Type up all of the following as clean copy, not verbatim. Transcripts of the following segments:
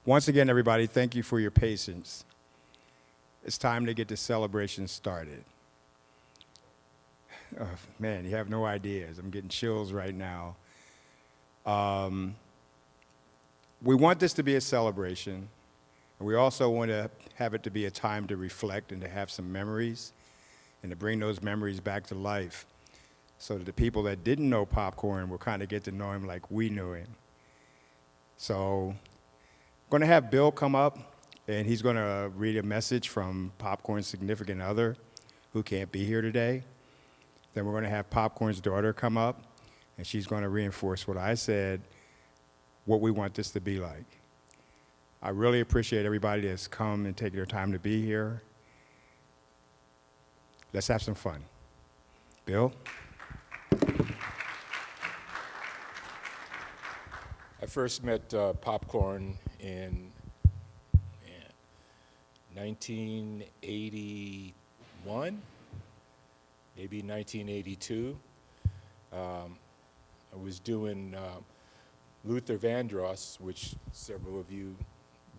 Once again, everybody, thank you for your patience. It's time to get the celebration started. Oh, man, you have no ideas. I'm getting chills right now. Um, we want this to be a celebration, and we also want to have it to be a time to reflect and to have some memories and to bring those memories back to life so that the people that didn't know Popcorn will kind of get to know him like we knew him. So I'm going to have Bill come up, and he's going to read a message from Popcorn's significant other who can't be here today. Then we're going to have Popcorn's daughter come up, and she's going to reinforce what I said, what we want this to be like. I really appreciate everybody that's come and taken their time to be here. Let's have some fun. Bill? I first met Popcorn in 1981, maybe 1982. I was doing Luther Vandross, which several of you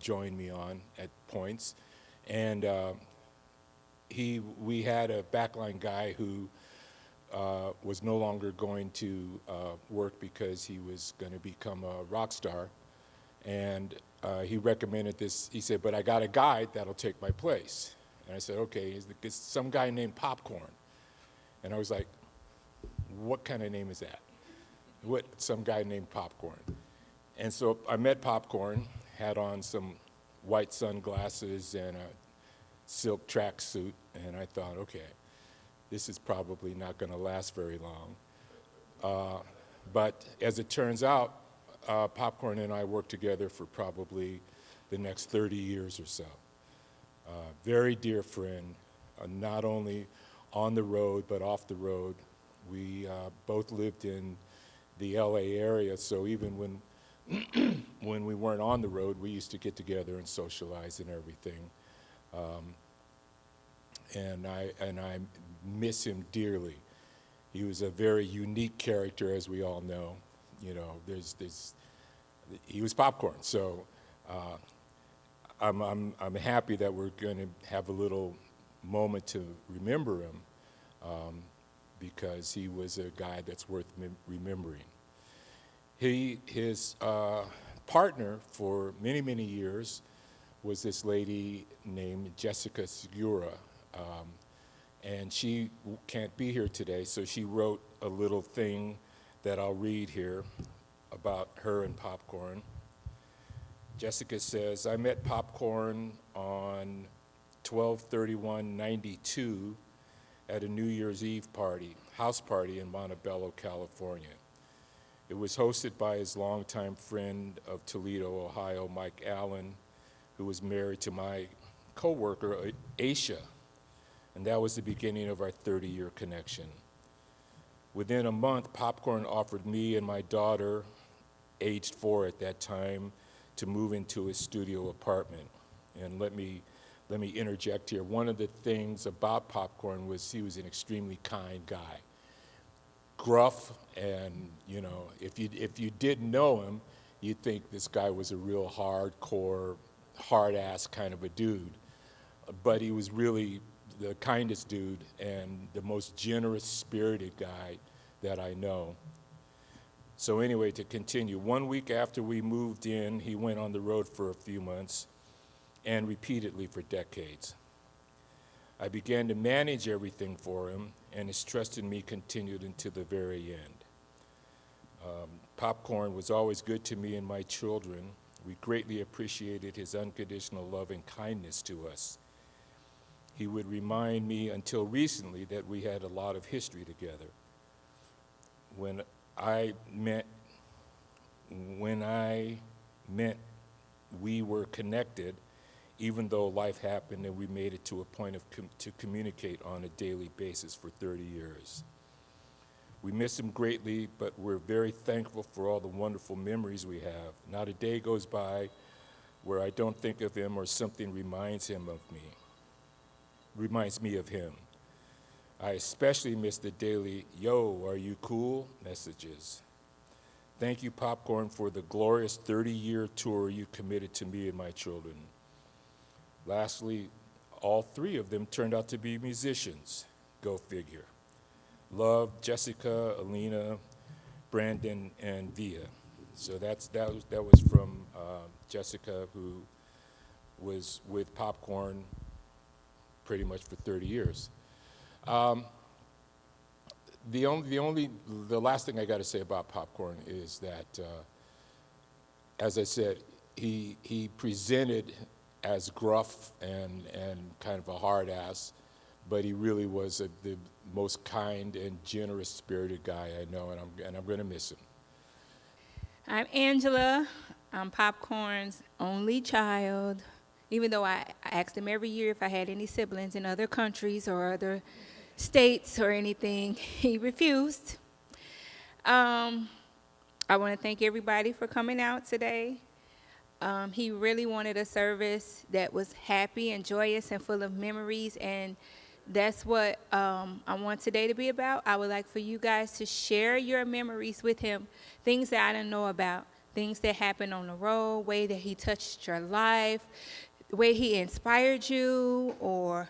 joined me on at points, and we had a backline guy who was no longer going to work because he was going to become a rock star, and he recommended this. He said, "But I got a guy that'll take my place." And I said, "Okay, it's some guy named Popcorn." And I was like, "What kind of name is that? What, some guy named Popcorn?" And so I met Popcorn, had on some white sunglasses and a silk tracksuit, and I thought, okay, this is probably not going to last very long. But as it turns out, Popcorn and I worked together for probably the next 30 years or so. Very dear friend, not only on the road, but off the road. We both lived in the LA area, so even when when we weren't on the road, we used to get together and socialize and everything. And I miss him dearly. He was a very unique character, as we all know. You know, he was Popcorn. So I'm happy that we're going to have a little moment to remember him, because he was a guy that's worth remembering. His partner for many, many years was this lady named Jessica Segura. And she can't be here today, so she wrote a little thing that I'll read here about her and Popcorn. Jessica says, "I met Popcorn on 12/31/92 at a New Year's Eve house party in Montebello, California. It was hosted by his longtime friend of Toledo, Ohio, Mike Allen, who was married to my coworker, Aisha. And that was the beginning of our 30-year connection. Within a month, Popcorn offered me and my daughter, aged 4 at that time, to move into his studio apartment. And let me interject here. One of the things about Popcorn was he was an extremely kind guy. Gruff, and you know, if you didn't know him, you'd think this guy was a real hardcore, hard-ass kind of a dude. But he was really the kindest dude and the most generous-spirited guy that I know. So anyway, to continue, 1 week after we moved in, he went on the road for a few months and repeatedly for decades. I began to manage everything for him, and his trust in me continued until the very end. Popcorn was always good to me and my children. We greatly appreciated his unconditional love and kindness to us. He would remind me until recently that we had a lot of history together. When I meant we were connected, even though life happened and we made it to a point to communicate on a daily basis for 30 years. We miss him greatly, but we're very thankful for all the wonderful memories we have. Not a day goes by where I don't think of him or something reminds me of him. I especially miss the daily, "Yo, are you cool?" messages. Thank you, Popcorn, for the glorious 30-year tour you committed to me and my children. Lastly, all three of them turned out to be musicians. Go figure. Love, Jessica, Alina, Brandon, and Via. So that was from Jessica, who was with Popcorn pretty much for 30 years. The last thing I got to say about Popcorn is that, as I said, he presented as gruff and kind of a hard ass, but he really was the most kind and generous spirited guy I know, and I'm going to miss him. I'm Angela. I'm Popcorn's only child. Even though I asked him every year if I had any siblings in other countries or other states or anything, he refused. I want to thank everybody for coming out today. He really wanted a service that was happy and joyous and full of memories, and that's what I want today to be about. I would like for you guys to share your memories with him, things that I didn't know about, things that happened on the road, way that he touched your life, the way he inspired you or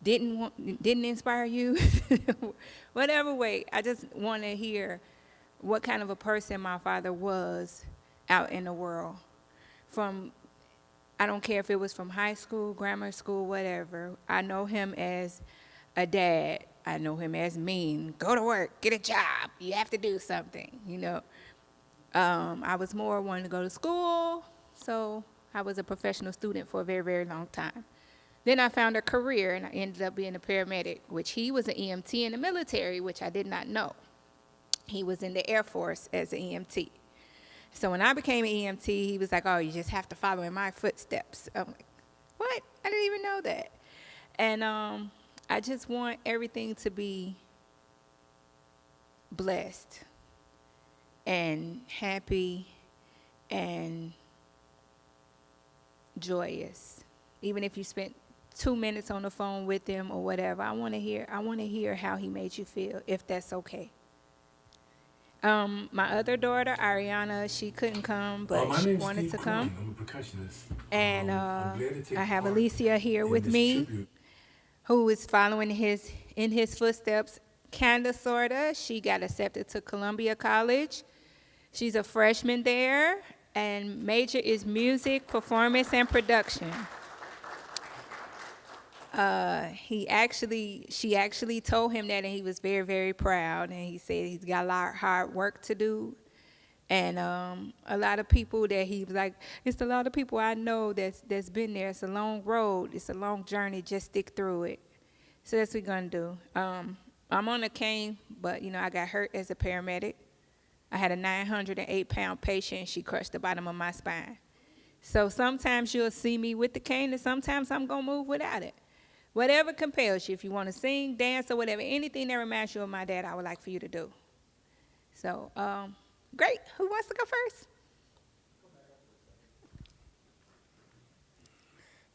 didn't inspire you, whatever way. I just want to hear what kind of a person my father was out in the world. I don't care if it was from high school, grammar school, whatever. I know him as a dad. I know him as mean. Go to work, get a job. You have to do something, you know. I was more wanting to go to school, so I was a professional student for a very, very long time. Then I found a career, and I ended up being a paramedic, which he was an EMT in the military, which I did not know. He was in the Air Force as an EMT. So when I became an EMT, he was like, oh, you just have to follow in my footsteps. I'm like, what? I didn't even know that. And I just want everything to be blessed and happy and joyous. Even if you spent 2 minutes on the phone with him or whatever, I want to hear how he made you feel, if that's okay. My other daughter, Ariana, she couldn't come, but she wanted to come. I'm a percussionist. And I'm glad to take I have part Alicia here in with this me, tribute. who is following in his footsteps, kinda, sorta. She got accepted to Columbia College. She's a freshman there, and major is music, performance, and production. She actually told him that, and he was very, very proud. And he said he's got a lot of hard work to do, and a lot of people that he was like, it's a lot of people I know that's been there. It's a long road. It's a long journey. Just stick through it. So that's what we're gonna do. I'm on a cane, but I got hurt as a paramedic. I had a 908-pound patient. She crushed the bottom of my spine. So sometimes you'll see me with the cane, and sometimes I'm gonna move without it. Whatever compels you. If you want to sing, dance, or whatever, anything that reminds you of my dad, I would like for you to do. So, great. Who wants to go first?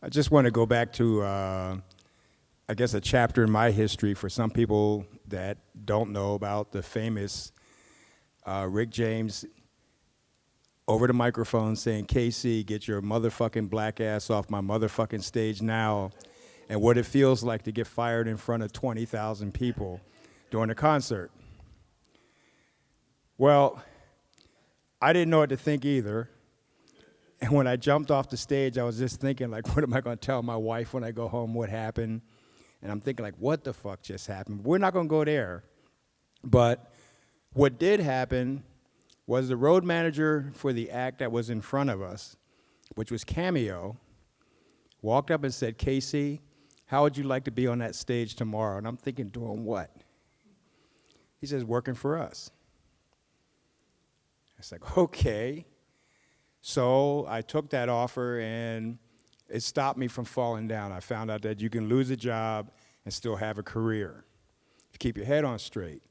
I just want to go back to, I guess, a chapter in my history for some people that don't know about the famous Rick James over the microphone saying, "KC, get your motherfucking black ass off my motherfucking stage now," and what it feels like to get fired in front of 20,000 people during a concert. Well, I didn't know what to think either. And when I jumped off the stage, I was just thinking, like, what am I going to tell my wife when I go home what happened? And I'm thinking, like, what the fuck just happened? We're not going to go there. But what did happen was the road manager for the act that was in front of us, which was Cameo, walked up and said, "KC, how would you like to be on that stage tomorrow?" And I'm thinking, doing what? He says, "Working for us." I was like, okay. So I took that offer, and it stopped me from falling down. I found out that you can lose a job and still have a career if you keep your head on straight.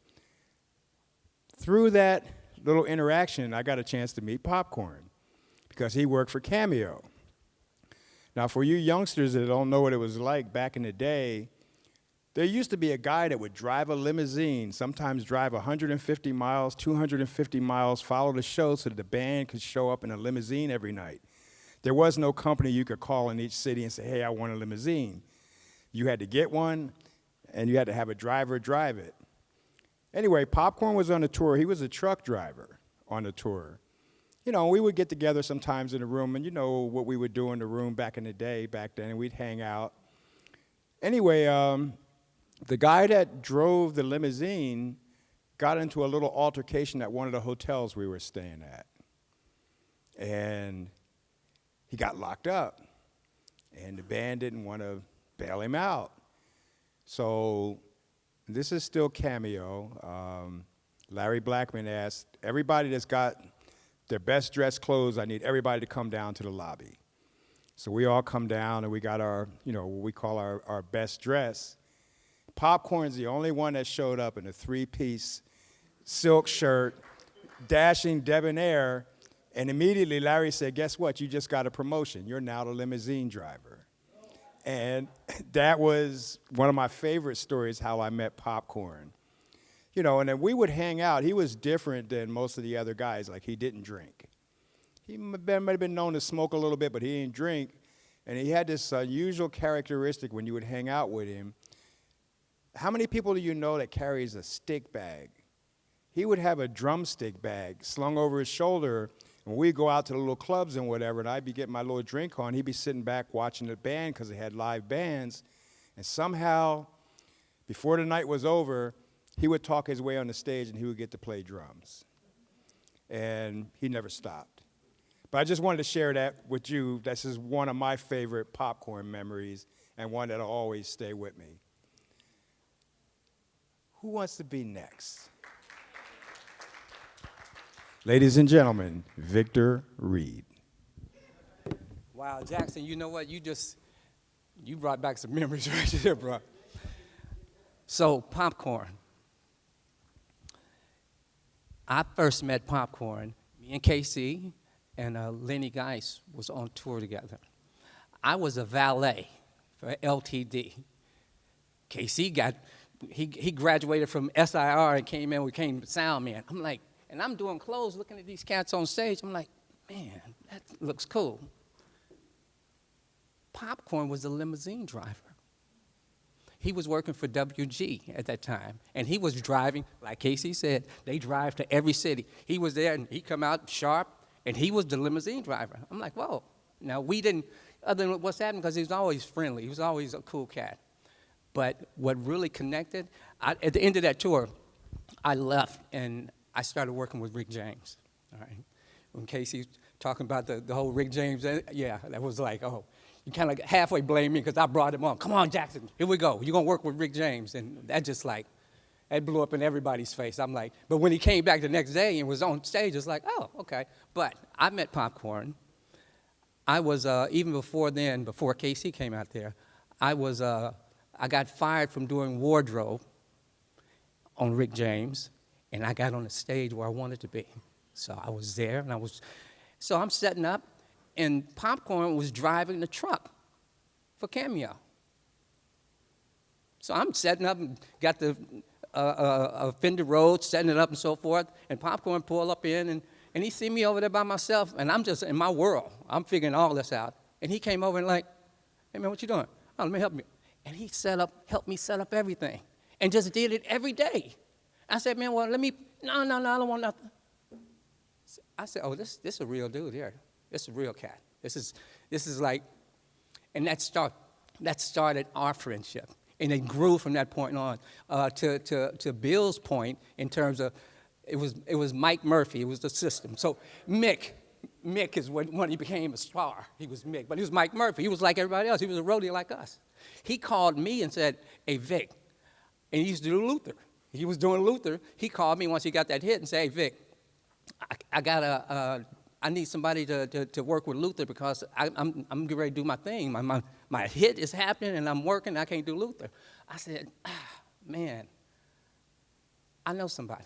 Through that little interaction, I got a chance to meet Popcorn because he worked for Cameo. Now, for you youngsters that don't know what it was like back in the day, There used to be a guy that would drive a limousine, sometimes drive 150 miles, 250 miles, follow the show so that the band could show up in a limousine every night. There was no company you could call in each city and say, hey, I want a limousine. You had to get one, and you had to have a driver drive it. Anyway, Popcorn was on a tour. He was a truck driver on the tour. You know, we would get together sometimes in the room, and you know what we would do in the room back in the day, back then, and we'd hang out. Anyway, the guy that drove the limousine got into a little altercation at one of the hotels we were staying at. And he got locked up, and the band didn't want to bail him out. So this is still Cameo. Larry Blackman asked, everybody that's got their best dressed clothes, I need everybody to come down to the lobby. So we all come down, and we got our, you know, what we call our best dress. Popcorn's the only one that showed up in a three-piece silk shirt, dashing debonair, and immediately Larry said, guess what? You just got a promotion. You're now the limousine driver. And that was one of my favorite stories, how I met Popcorn. You know, and then we would hang out. He was different than most of the other guys. Like, he didn't drink. He might have been known to smoke a little bit, but he didn't drink. And he had this unusual characteristic when you would hang out with him. How many people do you know that carries a stick bag? He would have a drumstick bag slung over his shoulder. When we'd go out to the little clubs and whatever, and I'd be getting my little drink on, he'd be sitting back watching the band because they had live bands. And somehow, before the night was over, he would talk his way on the stage and he would get to play drums. And he never stopped. But I just wanted to share that with you. This is one of my favorite Popcorn memories and one that'll always stay with me. Who wants to be next? Ladies and gentlemen, Victor Reed. Wow, Jackson, you know what? You brought back some memories right there, bro. So, Popcorn. I first met Popcorn. Me and KC and Lenny Geis was on tour together. I was a valet for LTD. KC he graduated from SIR and came in, became sound man. I'm like, and I'm doing clothes, looking at these cats on stage. I'm like, man, that looks cool. Popcorn was a limousine driver. He was working for WG at that time, and he was driving, like Casey said, they drive to every city. He was there, and he come out sharp, and he was the limousine driver. I'm like, whoa. Now, we didn't, other than what's happening, because he was always friendly. He was always a cool cat. But what really connected, at the end of that tour, I left, and I started working with Rick James. All right. When Casey's talking about the whole Rick James, yeah, that was like, oh. You kind of halfway blame me because I brought him on. Come on, Jackson, here we go. You're going to work with Rick James. And that just like, that blew up in everybody's face. I'm like, but when he came back the next day and was on stage, it's like, oh, okay. But I met Popcorn. I was, even before then, before KC came out there, I got fired from doing wardrobe on Rick James, and I got on the stage where I wanted to be. So I was there, and so I'm setting up. And Popcorn was driving the truck for Cameo. So I'm setting up and got the Fender Rhodes, setting it up and so forth, and Popcorn pulled up in, and he see me over there by myself, and I'm just in my world. I'm figuring all this out. And he came over and like, hey, man, what you doing? Oh, let me help you. And he helped me set up everything, and just did it every day. I said, man, well, no, I don't want nothing. I said, oh, this is a real dude here. This is a real cat. This is like, and that started our friendship, and it grew from that point on. To Bill's point, in terms of, it was Mike Murphy. It was the system. So Mick is when he became a star. He was Mick, but he was Mike Murphy. He was like everybody else. He was a roadie like us. He called me and said, "Hey Vic," and he used to do Luther. He was doing Luther. He called me once he got that hit and said, "Hey Vic, I need somebody to work with Luther because I'm getting ready to do my thing. My hit is happening and I'm working. I can't do Luther." I said, man, I know somebody.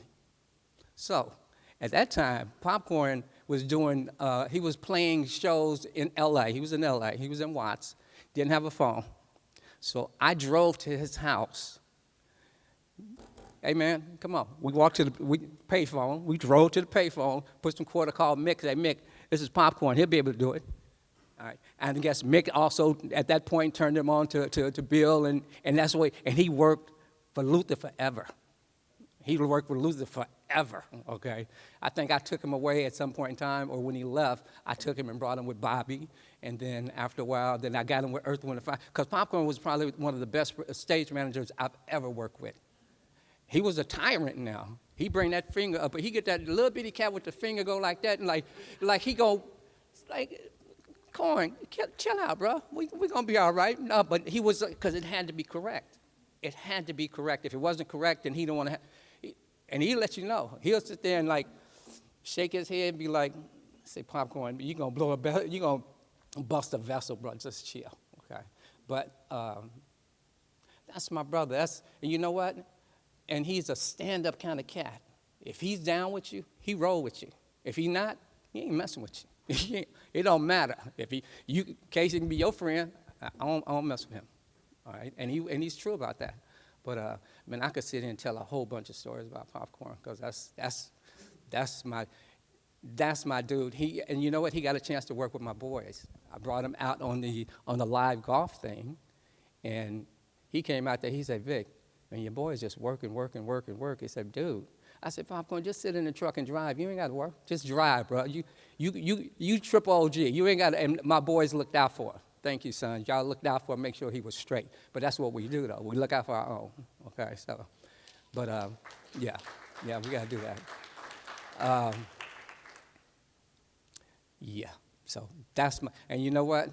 So at that time, Popcorn was doing, he was playing shows in L.A. He was in L.A. He was in Watts. Didn't have a phone. So I drove to his house Hey, man, come on. We walked to the payphone. We drove to the payphone, put some quarter, called Mick, said, Mick, this is popcorn. He'll be able to do it. All right. And I guess Mick also, at that point, turned him on to Bill, and that's the way. And he worked for Luther forever. He worked for Luther forever, okay? I think I took him away at some point in time, or when he left, I took him and brought him with Bobby. And then after a while, then I got him with Earth, Wind & Fire. Because Popcorn was probably one of the best stage managers I've ever worked with. He was a tyrant now. He bring that finger up, but he get that little bitty cat with the finger go like that, and like he go, like, Corn, chill out, bro. We gonna be all right. No, but he was, because it had to be correct. It had to be correct. If it wasn't correct, then he don't want to. And he'll let you know. He'll sit there and like shake his head and be like, say, Popcorn, you gonna blow a vessel, you gonna bust a vessel, bro. Just chill, okay? But that's my brother. And you know what? And he's a stand-up kind of cat. If he's down with you, he roll with you. If he not, he ain't messing with you. It don't matter. If Casey can be your friend, I don't mess with him. All right, and he's true about that. But man, I could sit here and tell a whole bunch of stories about Popcorn, because that's my dude. And you know what? He got a chance to work with my boys. I brought him out on the live golf thing, and he came out there. He said, Vic, man, your boy's just working. He said, dude. I said, Popcorn, just sit in the truck and drive. You ain't got to work. Just drive, bro. You triple OG. You ain't got to. And my boys looked out for him. Thank you, son. Y'all looked out for him, make sure he was straight. But that's what we do, though. We look out for our own. Okay, so. But, yeah, we got to do that. Yeah, so that's my, and you know what?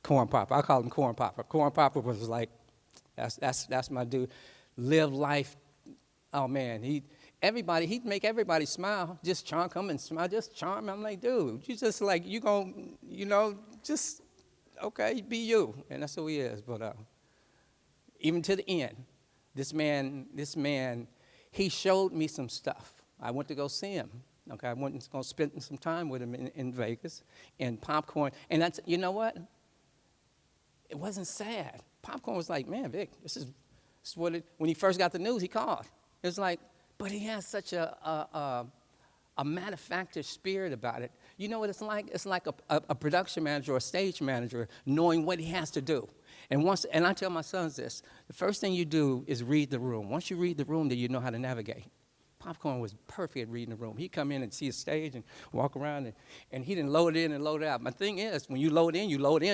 Corn Popper. I call him Corn Popper. Corn Popper was like, that's my dude. Live life. Oh, man, he'd make everybody smile. Just come and smile, just charm. I'm like, dude, you just like, you gon', just, okay, be you. And that's who he is. But even to the end, this man, he showed me some stuff. I went to go see him. Okay, I went to go spend some time with him in Vegas. And Popcorn, and that's, you know what? It wasn't sad. Popcorn was like, man, Vic, this is what it, when he first got the news, he called. It was like, but he has such a matter of fact spirit about it. You know what it's like? It's like a production manager or a stage manager knowing what he has to do. And I tell my sons this, the first thing you do is read the room. Once you read the room, then you know how to navigate. Popcorn was perfect at reading the room. He'd come in and see a stage and walk around, and he didn't load in and load out. My thing is, when you load in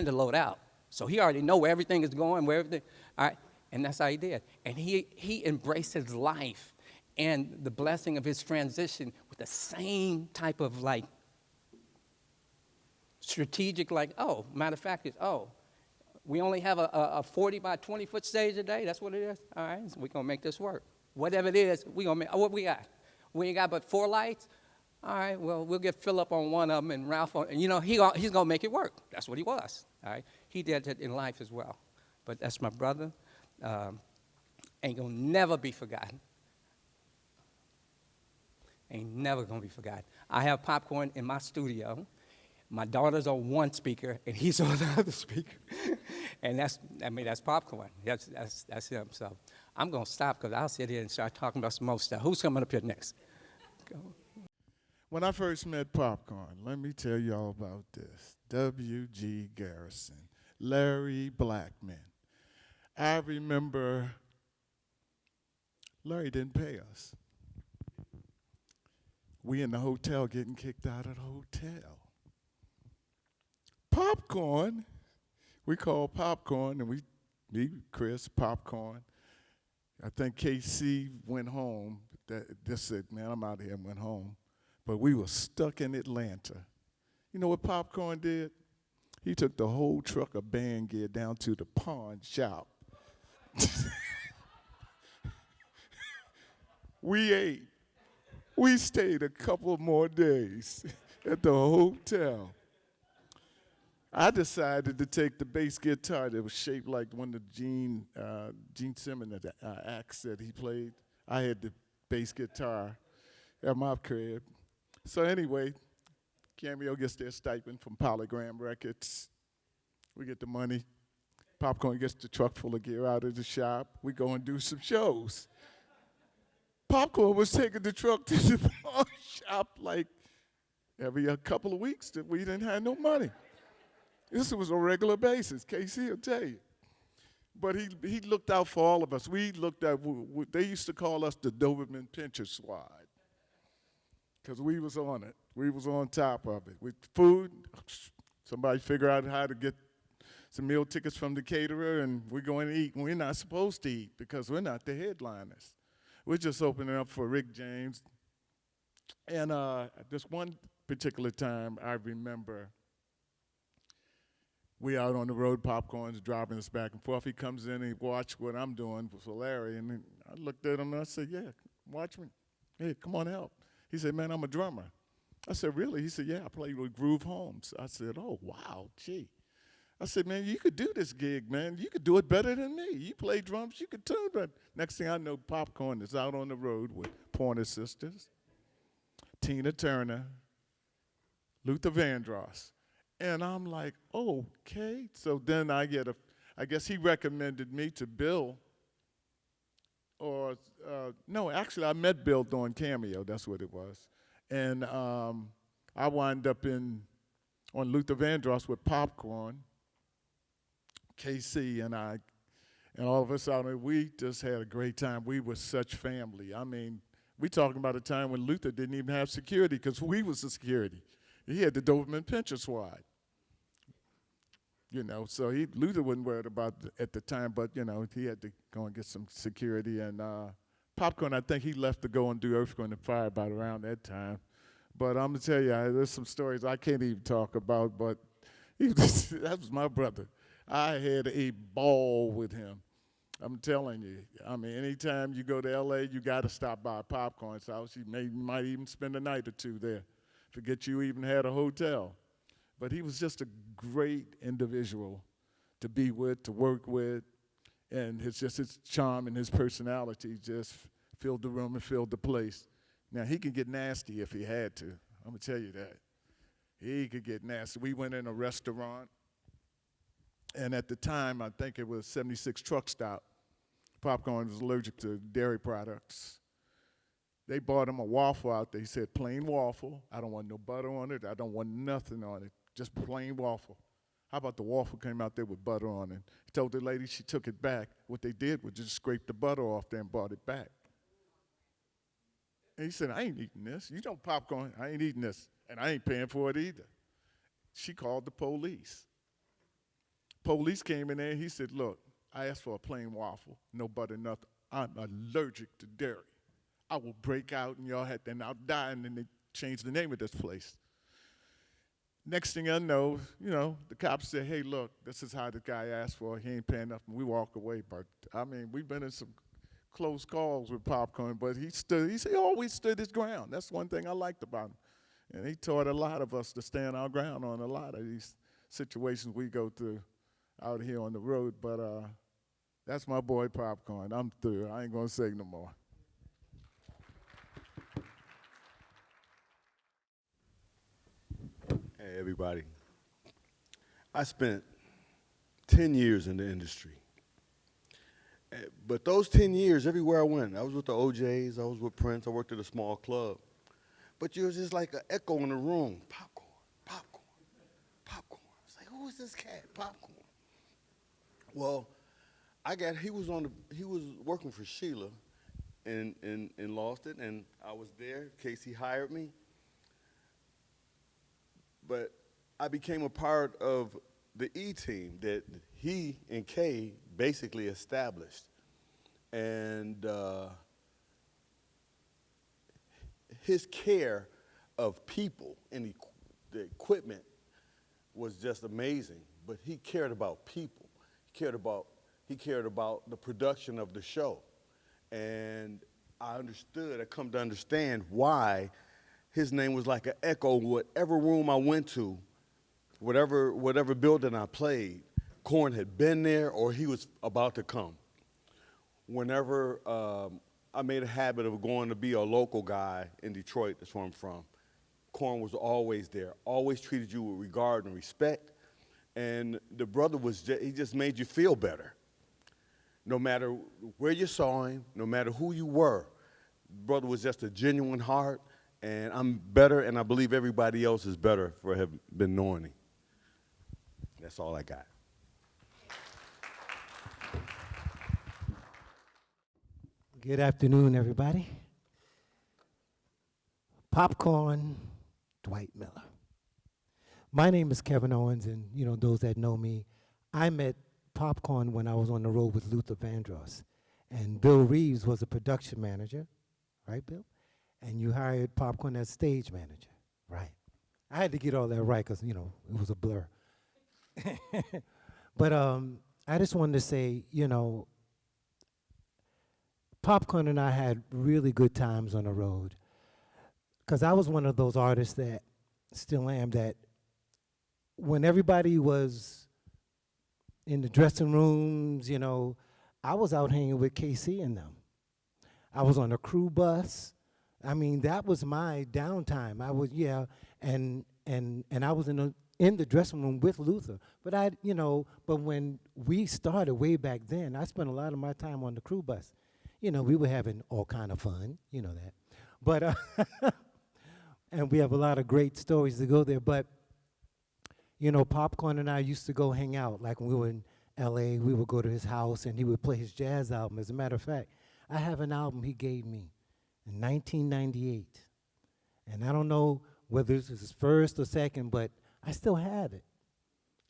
to load out. So he already know where everything is going, where everything, all right? And that's how he did. And he embraced his life and the blessing of his transition with the same type of like strategic, like, oh, matter of fact, we only have a 40 by 20 foot stage a day. That's what it is. All right, so we're gonna make this work. Whatever it is, we're gonna make. What we got? We ain't got but 4 lights. All right, well, we'll get Philip on one of them and Ralph on. And he's gonna make it work. That's what he was. All right, he did that in life as well. But that's my brother. Ain't gonna never be forgotten. Ain't never gonna be forgotten. I have Popcorn in my studio. My daughter's on one speaker and he's on the other speaker. And that's Popcorn. That's him. So I'm gonna stop because I'll sit here and start talking about some more stuff. Who's coming up here next? Go. When I first met Popcorn, let me tell you all about this. W.G. Garrison, Larry Blackman. I remember Larry didn't pay us. We in the hotel getting kicked out of the hotel. Popcorn, we called Popcorn, and me, Chris, Popcorn. I think KC went home. Just said, man, I'm out of here, and went home. But we were stuck in Atlanta. You know what Popcorn did? He took the whole truck of band gear down to the pawn shop. We ate. We stayed a couple more days at the hotel. I decided to take the bass guitar that was shaped like one of Gene Simmons acts that he played. I had the bass guitar at my crib. So anyway, Cameo gets their stipend from Polygram Records. We get the money. Popcorn gets the truck full of gear out of the shop. We go and do some shows. Popcorn was taking the truck to the pawn shop like every couple of weeks that we didn't have no money. This was a regular basis. Casey will tell you. But he looked out for all of us. We looked at, they used to call us the Doberman Pinscher Squad because we was on it. We was on top of it. With food, somebody figure out how to get some meal tickets from the caterer, and we're going to eat. And we're not supposed to eat because we're not the headliners. We're just opening up for Rick James. And this one particular time, I remember we out on the road, Popcorn's driving us back and forth. He comes in and he watched what I'm doing for Larry. And I looked at him and I said, yeah, watch me. Hey, come on, help. He said, man, I'm a drummer. I said, really? He said, yeah, I play with Groove Holmes. I said, oh, wow, gee. I said, man, you could do this gig, man. You could do it better than me. You play drums, you could tune it. Next thing I know, Popcorn is out on the road with Pointer Sisters, Tina Turner, Luther Vandross. And I'm like, okay. So then I guess he recommended me to Bill. No, actually I met Bill doing Cameo, that's what it was. And I wound up on Luther Vandross with Popcorn, KC, and I, and all of us out there, we just had a great time. We were such family. I mean, we talking about a time when Luther didn't even have security because we was the security. He had the Doberman Pinscher Squad. You know, so Luther wasn't worried about at the time, but, you know, he had to go and get some security. And Popcorn, I think he left to go and do Earth, Wind, and Fire about around that time. But I'm going to tell you, there's some stories I can't even talk about, but that was my brother. I had a ball with him. I'm telling you. I mean, anytime you go to L.A., you got to stop by Popcorn's house. You might even spend a night or two there. Forget you even had a hotel. But he was just a great individual to be with, to work with, and his charm and his personality just filled the room and filled the place. Now, he can get nasty if he had to. I'm going to tell you that. He could get nasty. We went in a restaurant, and at the time, I think it was 76 Truck Stop. Popcorn was allergic to dairy products. They bought him a waffle out there. He said, plain waffle. I don't want no butter on it. I don't want nothing on it. Just plain waffle. How about the waffle came out there with butter on it? He told the lady she took it back. What they did was just scrape the butter off there and brought it back. And he said, I ain't eating this. You know Popcorn, I ain't eating this. And I ain't paying for it either. She called the police. Police came in there and he said, look, I asked for a plain waffle, no butter, nothing. I'm allergic to dairy. I will break out and y'all had, and I'll die, and then they changed the name of this place. Next thing I know, you know, the cops said, hey, look, this is how the guy asked for it. He ain't paying nothing. We walk away. But, I mean, we've been in some close calls with Popcorn, but he always stood his ground. That's one thing I liked about him. And he taught a lot of us to stand our ground on a lot of these situations we go through out here on the road. But that's my boy Popcorn. I'm through. I ain't going to say no more. Hey, everybody. I spent 10 years in the industry. But those 10 years, everywhere I went, I was with the OJs, I was with Prince, I worked at a small club. But you was just like an echo in the room. Popcorn, Popcorn, Popcorn. It's like, who is this cat? Popcorn. Well, he was working for Sheila in Lawston, and I was there. Casey hired me. But I became a part of the E-team that he and Kay basically established. And his care of people and the equipment was just amazing. But he cared about people. He cared about the production of the show. And I come to understand why his name was like an echo. Whatever room I went to, whatever building I played, Korn had been there or he was about to come. Whenever I made a habit of going to be a local guy in Detroit, that's where I'm from, Korn was always there, always treated you with regard and respect. And the brother he just made you feel better. No matter where you saw him, no matter who you were, Brother was just a genuine heart, and I'm better, and I believe everybody else is better for having been knowing him. That's all I got. Good afternoon, everybody. Popcorn, Dwight Miller. My name is Kevin Owens, and those that know me, I met Popcorn when I was on the road with Luther Vandross, and Bill Reeves was a production manager, right, Bill? And you hired Popcorn as stage manager, right? I had to get all that right because it was a blur. But I just wanted to say, Popcorn and I had really good times on the road because I was one of those artists that still am, that when everybody was in the dressing rooms, I was out hanging with KC and them. I was on a crew bus. I mean, that was my downtime. I was, and I was in the dressing room with Luther. But but when we started way back then, I spent a lot of my time on the crew bus. We were having all kind of fun, that. But, and we have a lot of great stories to go there. But, Popcorn and I used to go hang out. Like when we were in L.A., we would go to his house, and he would play his jazz album. As a matter of fact, I have an album he gave me in 1998. And I don't know whether this is his first or second, but I still have it.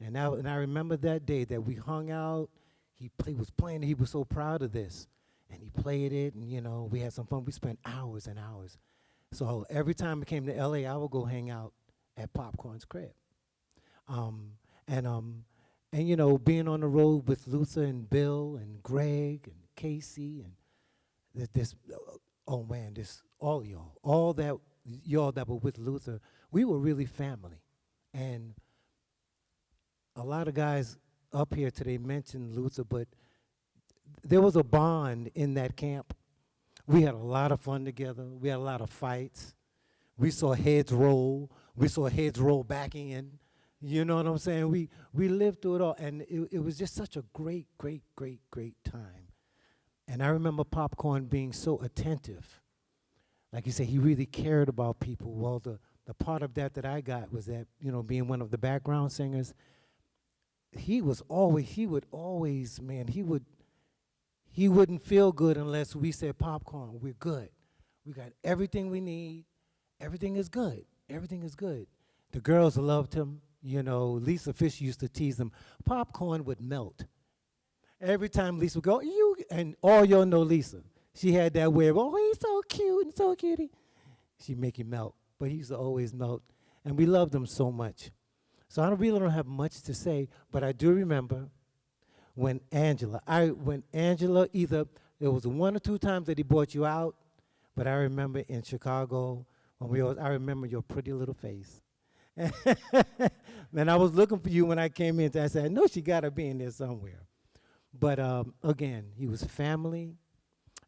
And I remember that day that we hung out. He was playing. He was so proud of this. And he played it, and, we had some fun. We spent hours and hours. So every time we came to L.A., I would go hang out at Popcorn's crib. And being on the road with Luther and Bill and Greg and Casey and all y'all that were with Luther, we were really family. And a lot of guys up here today mentioned Luther, but there was a bond in that camp. We had a lot of fun together. We had a lot of fights. We saw heads roll. We saw heads roll back in. You know what I'm saying? We lived through it all, and it was just such a great, great, great, great time. And I remember Popcorn being so attentive. Like you say, he really cared about people. Well, the part of that I got was that, being one of the background singers, he would always, man, he wouldn't feel good unless we said, Popcorn, we're good. We got everything we need. Everything is good. Everything is good. The girls loved him. Lisa Fish used to tease him. Popcorn would melt. Every time Lisa would go, and all y'all know Lisa. She had that way of, he's so cute and so cutie. She'd make him melt, but he used to always melt. And we loved him so much. So I really don't have much to say, but I do remember when Angela, either there was one or two times that he brought you out, but I remember in Chicago, I remember your pretty little face. Man, I was looking for you when I came in. I said, I know she got to be in there somewhere. But again, he was family.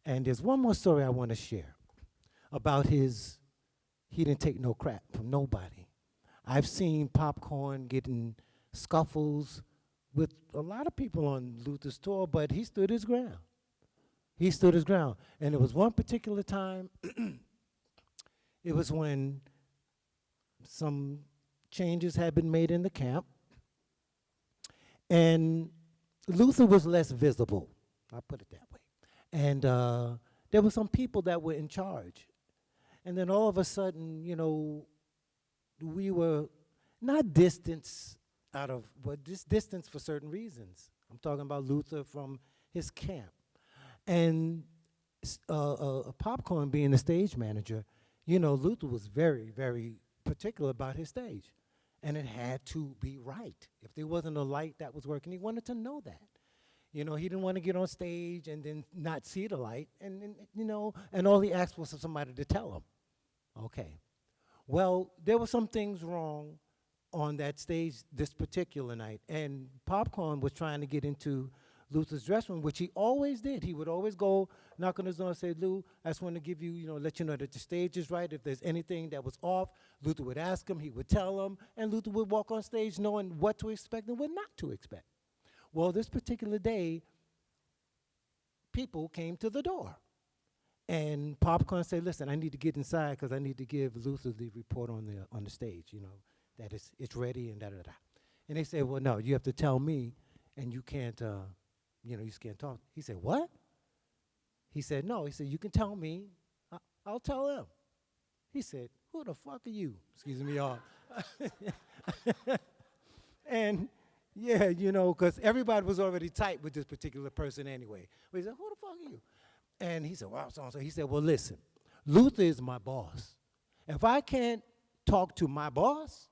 And there's one more story I want to share about he didn't take no crap from nobody. I've seen Popcorn getting scuffles with a lot of people on Luther's tour, but he stood his ground. He stood his ground. And there was one particular time, it was when some changes had been made in the camp, and Luther was less visible. I'll put it that way. And there were some people that were in charge. And then all of a sudden, we were not distanced but distance for certain reasons. I'm talking about Luther from his camp. And Popcorn being the stage manager, Luther was very, very particular about his stage. And it had to be right. If there wasn't a light that was working, he wanted to know that. He didn't want to get on stage and then not see the light. And all he asked was for somebody to tell him. Okay. Well, there were some things wrong on that stage this particular night. And Popcorn was trying to get into Luther's dressing room, which he always did. He would always go knock on his door and say, Lou, I just want to give you, let you know that the stage is right. If there's anything that was off, Luther would ask him, he would tell him, and Luther would walk on stage knowing what to expect and what not to expect. Well, this particular day, people came to the door. And Popcorn said, listen, I need to get inside because I need to give Luther the report on the stage, that it's ready and da-da-da. And they said, well, no, you have to tell me, and you can't, you just can't talk. He said, what? He said, no. He said, you can tell me. I'll tell him. He said, who the fuck are you? Excuse me, y'all. And, yeah, because everybody was already tight with this particular person anyway. But he said, who the fuck are you? And he said, well, so he said, well, listen, Luther is my boss. If I can't talk to my boss,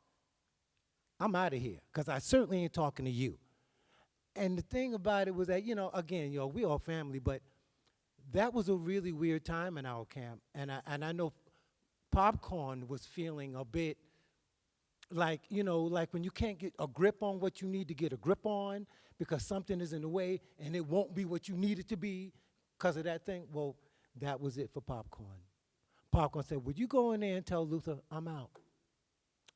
I'm out of here, because I certainly ain't talking to you. And the thing about it was that, again, we all family, but that was a really weird time in our camp. And I know Popcorn was feeling a bit like, like when you can't get a grip on what you need to get a grip on because something is in the way and it won't be what you need it to be because of that thing. Well, that was it for Popcorn. Popcorn said, would you go in there and tell Luther I'm out?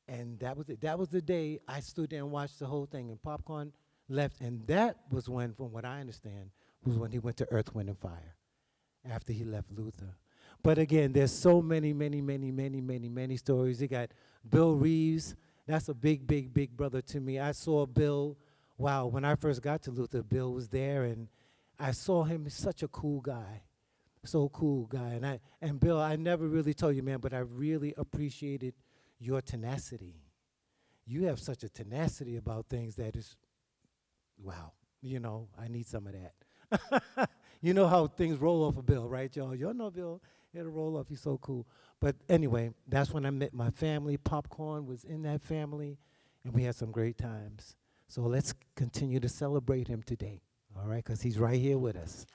And that was it. That was the day I stood there and watched the whole thing. And Popcorn left. And that was when, from what I understand, was when he went to Earth, Wind, and Fire after he left Luther. But again, there's so many, many, many, many, many, many stories. You got Bill Reeves. That's a big, big, big brother to me. I saw Bill, wow, when I first got to Luther, Bill was there. And I saw him, such a cool guy. So cool guy. And Bill, I never really told you, man, but I really appreciated your tenacity. You have such a tenacity about things that is, wow, I need some of that. You know how things roll off of Bill, right, y'all? Y'all know Bill, it'll roll off, he's so cool. But anyway, that's when I met my family. Popcorn was in that family, and we had some great times. So let's continue to celebrate him today, all right, because he's right here with us.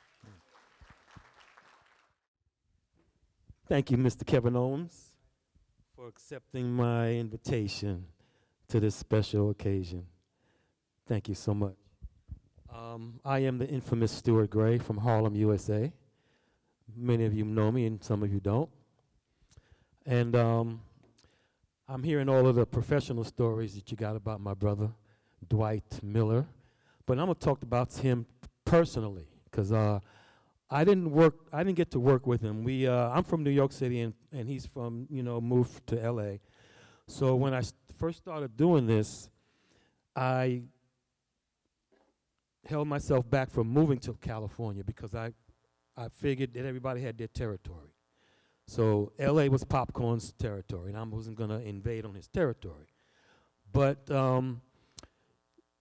Thank you, Mr. Kevin Owens, for accepting my invitation to this special occasion. Thank you so much. I am the infamous Stuart Gray from Harlem, USA. Many of you know me and some of you don't. And I'm hearing all of the professional stories that you got about my brother, Dwight Miller. But I'm going to talk about him personally, because I didn't get to work with him. I'm from New York City, and he's from, moved to L.A. So when I first started doing this, I held myself back from moving to California because I figured that everybody had their territory. So L.A. was Popcorn's territory, and I wasn't going to invade on his territory. But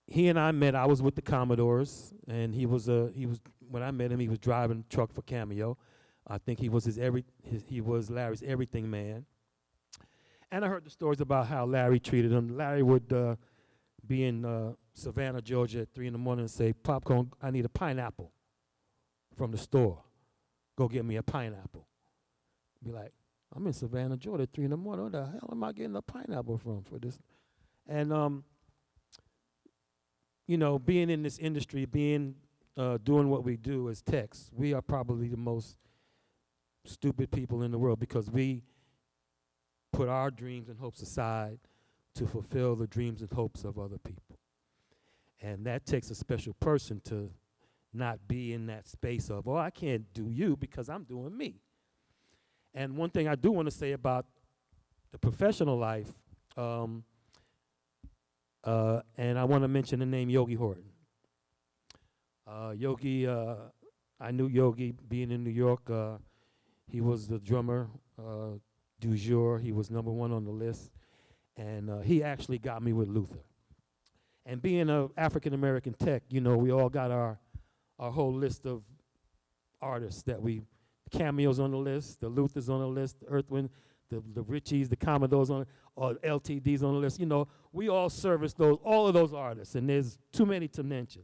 he and I met. I was with the Commodores, and he was when I met him, he was driving a truck for Cameo. I think he was he was Larry's everything man. And I heard the stories about how Larry treated him. Larry would be in Savannah, Georgia at 3 in the morning and say, Popcorn, I need a pineapple from the store. Go get me a pineapple. Be like, I'm in Savannah, Georgia at 3 in the morning. Where the hell am I getting a pineapple from for this? And, being in this industry, doing what we do as techs, we are probably the most stupid people in the world because we put our dreams and hopes aside to fulfill the dreams and hopes of other people. And that takes a special person to not be in that space of, I can't do you because I'm doing me. And one thing I do want to say about the professional life, and I want to mention the name Yogi Horton. Yogi, I knew Yogi being in New York. He was the drummer du jour. He was #1 on the list. And he actually got me with Luther. And being an African-American tech, we all got our whole list of artists that Cameo's on the list, the Luther's on the list, the Earth, Wind, the Richies, the Commodores or LTD's on the list. We all service all of those artists, and there's too many to mention.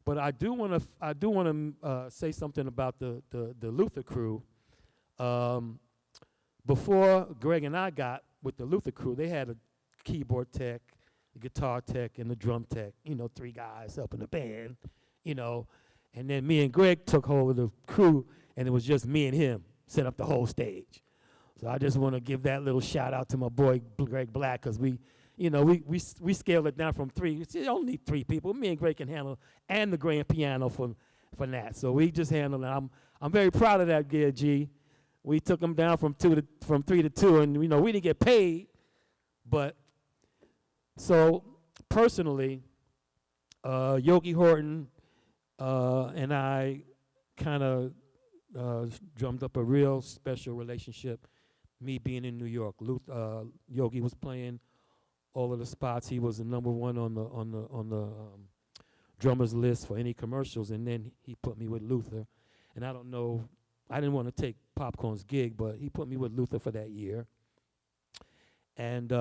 But I do want to say something about the Luther crew. Before Greg and I got with the Luther crew, they had a keyboard tech, a guitar tech, and a drum tech. 3 guys helping the band. And then me and Greg took hold of the crew, and it was just me and him set up the whole stage. So I just want to give that little shout out to my boy Greg Black, because we scaled it down from 3. It's only 3 people. Me and Greg can handle, and the grand piano for that. So we just handled it. I'm very proud of that kid, G. We took him down from 3 to 2, and we didn't get paid. But so personally, Yogi Horton and I kind of drummed up a real special relationship. Me being in New York, Yogi was playing all of the spots. He was the number one on the drummers list for any commercials, and then he put me with Luther. And I don't know, I didn't want to take Popcorn's gig, but he put me with Luther for that year. And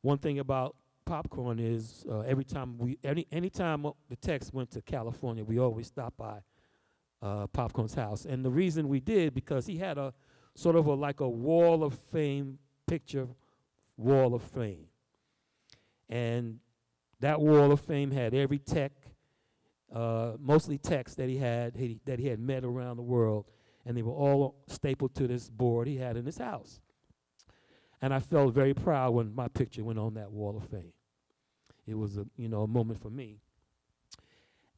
one thing about Popcorn is anytime the Tex went to California, we always stopped by Popcorn's house. And the reason we did, because he had a sort of like a wall of fame picture, wall of fame. And that wall of fame had every tech, mostly techs that he had met around the world, and they were all stapled to this board he had in his house. And I felt very proud when my picture went on that wall of fame. It was a moment for me.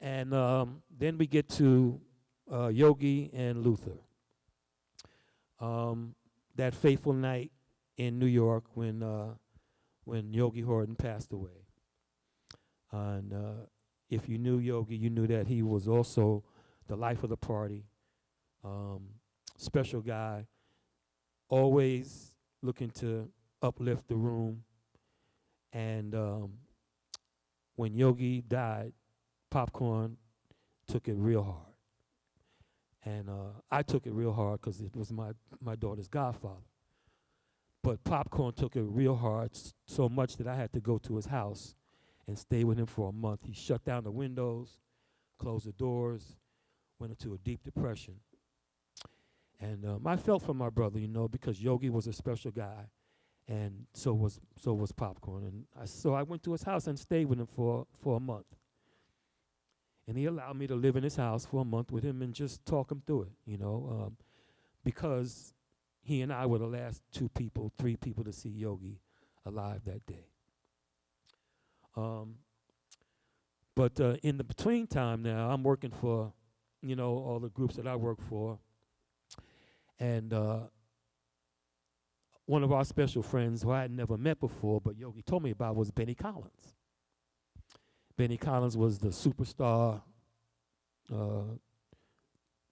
And then we get to Yogi and Luther. That fateful night in New York when Yogi Horton passed away. And if you knew Yogi, you knew that he was also the life of the party. Special guy, always looking to uplift the room. And when Yogi died, Popcorn took it real hard. And I took it real hard because it was my daughter's godfather. But Popcorn took it real hard, so much that I had to go to his house and stay with him for a month. He shut down the windows, closed the doors, went into a deep depression. And I felt for my brother, because Yogi was a special guy, and so was Popcorn. And so I went to his house and stayed with him for a month. And he allowed me to live in his house for a month with him and just talk him through it, because he and I were the last 3 people to see Yogi alive that day. But in the between time now, I'm working for, all the groups that I work for. And one of our special friends who I had never met before, but Yogi told me about, was Benny Collins. Benny Collins was the superstar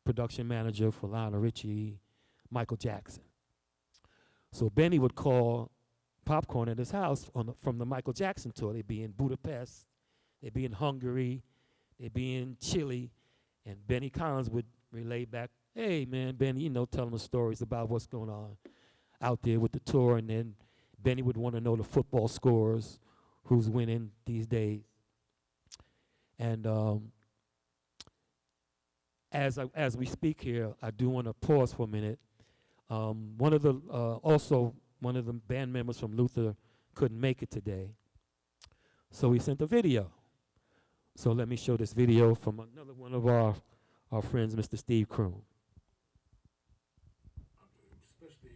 production manager for Lionel Richie, Michael Jackson. So Benny would call Popcorn at his house from the Michael Jackson tour. They'd be in Budapest, they'd be in Hungary, they'd be in Chile, and Benny Collins would relay back, hey, man, Benny, telling the stories about what's going on out there with the tour. And then Benny would want to know the football scores, who's winning these days. And as we speak here, I do want to pause for a minute. One of the band members from Luther couldn't make it today, so he sent a video. So let me show this video from another one of our friends, Mr. Steve Kroon. I'm especially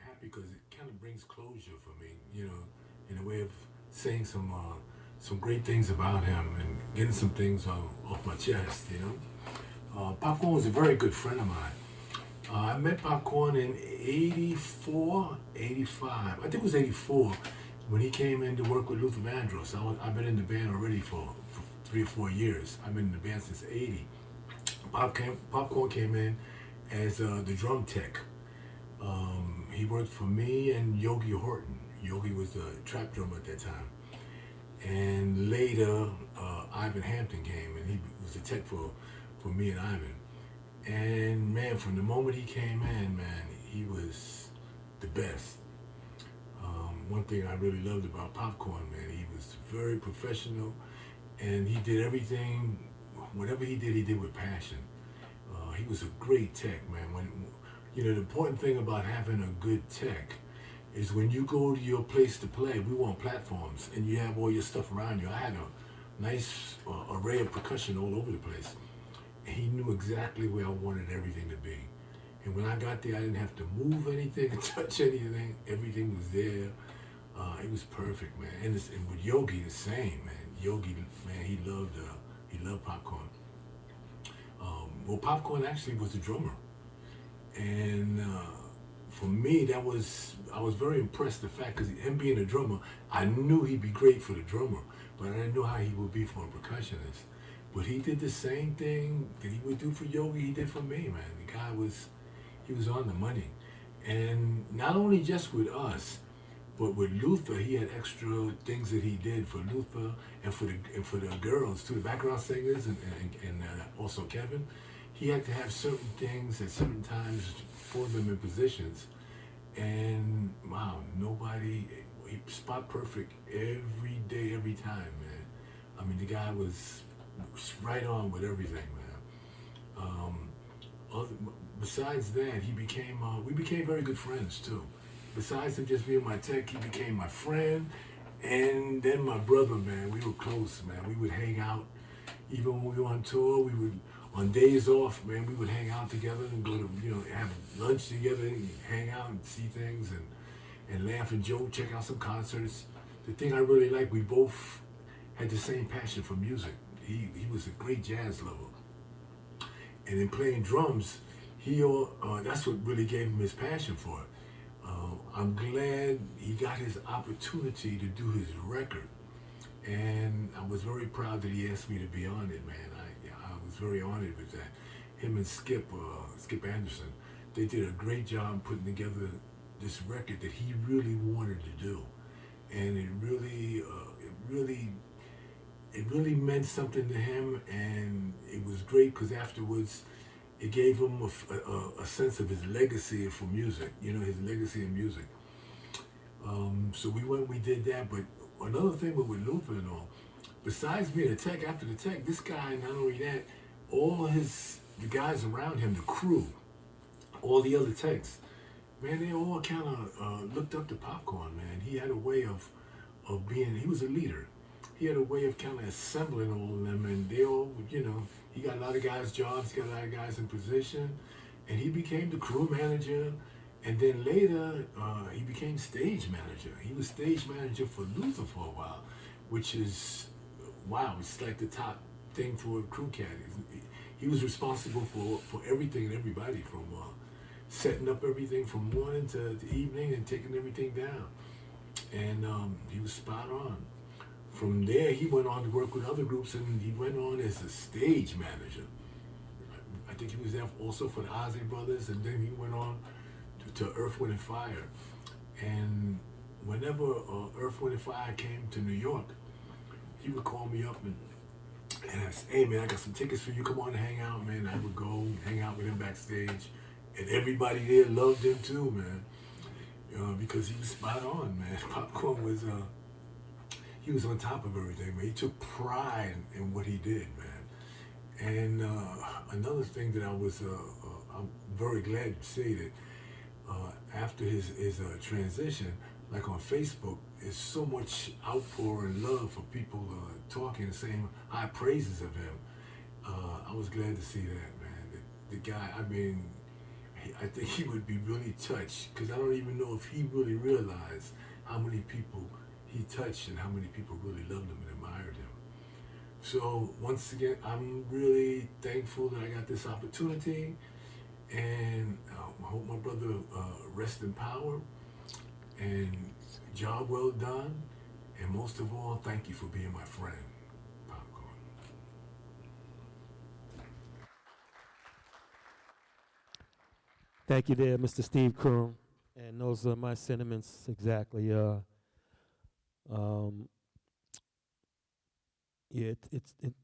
happy because it kind of brings closure for me, in a way of saying some great things about him and getting some things off my chest, Popcorn was a very good friend of mine. I met Popcorn in 84, 85. I think it was 84 when he came in to work with Luther Vandross. I've been in the band already for 3 or 4 years. I've been in the band since 80. Popcorn came in as the drum tech. He worked for me and Yogi Horton. Yogi was the trap drummer at that time. And later, Ivan Hampton came, and he was the tech for me and Ivan. And man, from the moment he came in, man, he was the best. One thing I really loved about Popcorn, man, he was very professional, and he did everything, whatever he did with passion. He was a great tech, man. The important thing about having a good tech is when you go to your place to play, we want platforms, and you have all your stuff around you. I had a nice array of percussion all over the place. He knew exactly where I wanted everything to be. And when I got there, I didn't have to move anything or touch anything. Everything was there. It was perfect, man. And with Yogi, the same, man. Yogi, man, he loved Popcorn. well, Popcorn actually was the drummer. And for me, I was very impressed the fact, because him being a drummer, I knew he'd be great for the drummer, but I didn't know how he would be for a percussionist. But he did the same thing that he would do for Yogi, he did for me, man. The guy he was on the money. And not only just with us, but with Luther, he had extra things that he did for Luther and for the girls too, the background singers and also Kevin. He had to have certain things at certain times for them in positions. And wow, he spot perfect every day, every time, man. I mean, the guy was right on with everything, man. Other, besides that, we became very good friends too. Besides him just being my tech, he became my friend, and then my brother, man. We were close, man. We would hang out, even when we were on tour. On days off, man, we would hang out together and go to, have lunch together, and hang out and see things and laugh and joke, check out some concerts. The thing I really liked, we both had the same passion for music. He was a great jazz lover. And in playing drums, that's what really gave him his passion for it. I'm glad he got his opportunity to do his record, and I was very proud that he asked me to be on it, man. I was very honored with that. Him and Skip Anderson, they did a great job putting together this record that he really wanted to do, and it really meant something to him, and it was great because afterwards it gave him a sense of his legacy for music, his legacy in music. So we did that, but another thing with Luther and all, besides being a tech, after the tech, this guy, not only that, the guys around him, the crew, all the other techs, man, they all kind of looked up to Popcorn, man. He had a way of he was a leader. He had a way of kind of assembling all of them, and they all, he got a lot of guys jobs, he got a lot of guys in position, and he became the crew manager, and then later he became stage manager. He was stage manager for Luther for a while, which is, wow, it's like the top thing for a crew cat. He was responsible for everything and everybody, from setting up everything from morning to evening and taking everything down. And he was spot on. From there, he went on to work with other groups, and he went on as a stage manager. I think he was there also for the Ozzy Brothers, and then he went on to Earth, Wind, and Fire. And whenever Earth, Wind, and Fire came to New York, he would call me up and ask, hey, man, I got some tickets for you. Come on and hang out, man. I would go hang out with him backstage. And everybody there loved him too, man, because he was spot on, man. Popcorn was... he was on top of everything, man. He took pride in what he did, man. And another thing that I'm very glad to say that after his transition, like on Facebook, there's so much outpour and love for people talking and saying high praises of him. I was glad to see that, man. The guy, I mean, I think he would be really touched, because I don't even know if he really realized how many people he touched and how many people really loved him and admired him. So once again, I'm really thankful that I got this opportunity, and I hope my brother rest in power, and job well done, and most of all, thank you for being my friend, Popcorn. Thank you there, Mr. Steve Kroon. And those are my sentiments exactly. Yeah, it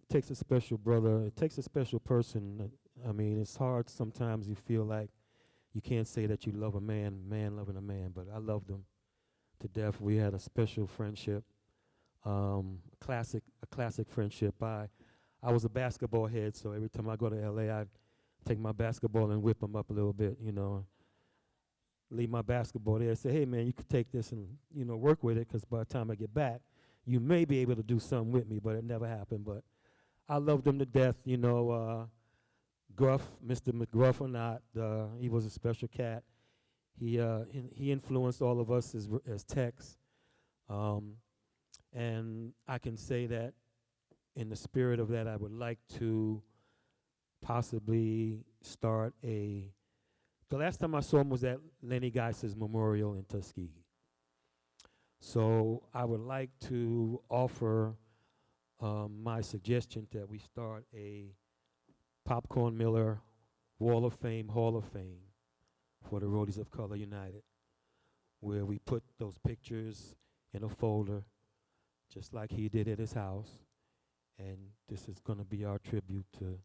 takes a special brother. It takes a special person. I mean, it's hard sometimes. You feel like you can't say that you love a man loving a man, but I loved him to death. We had a special friendship, a classic friendship. I was a basketball head, so every time I go to LA, I'd take my basketball and whip him up a little bit, leave my basketball there, say, hey, man, you could take this and, work with it, because by the time I get back, you may be able to do something with me, but it never happened. But I loved him to death, Gruff, Mr. McGruff or not, he was a special cat. He influenced all of us as techs. And I can say that in the spirit of that, I would like to possibly start the last time I saw him was at Lenny Geis's memorial in Tuskegee. So I would like to offer my suggestion that we start a Popcorn Miller Wall of Fame, Hall of Fame for the Roadies of Color United, where we put those pictures in a folder, just like he did at his house. And this is going to be our tribute to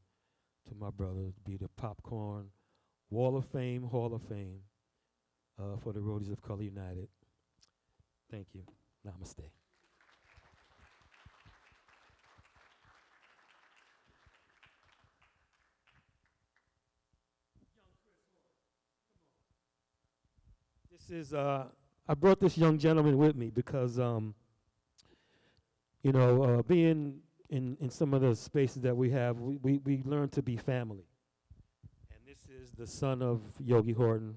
my brother, be the Popcorn Wall of Fame, Hall of Fame for the Roadies of Color United. Thank you. Namaste. This is, I brought this young gentleman with me because, being in some of the spaces that we have, we learn to be family. And this is the son of Yogi Horton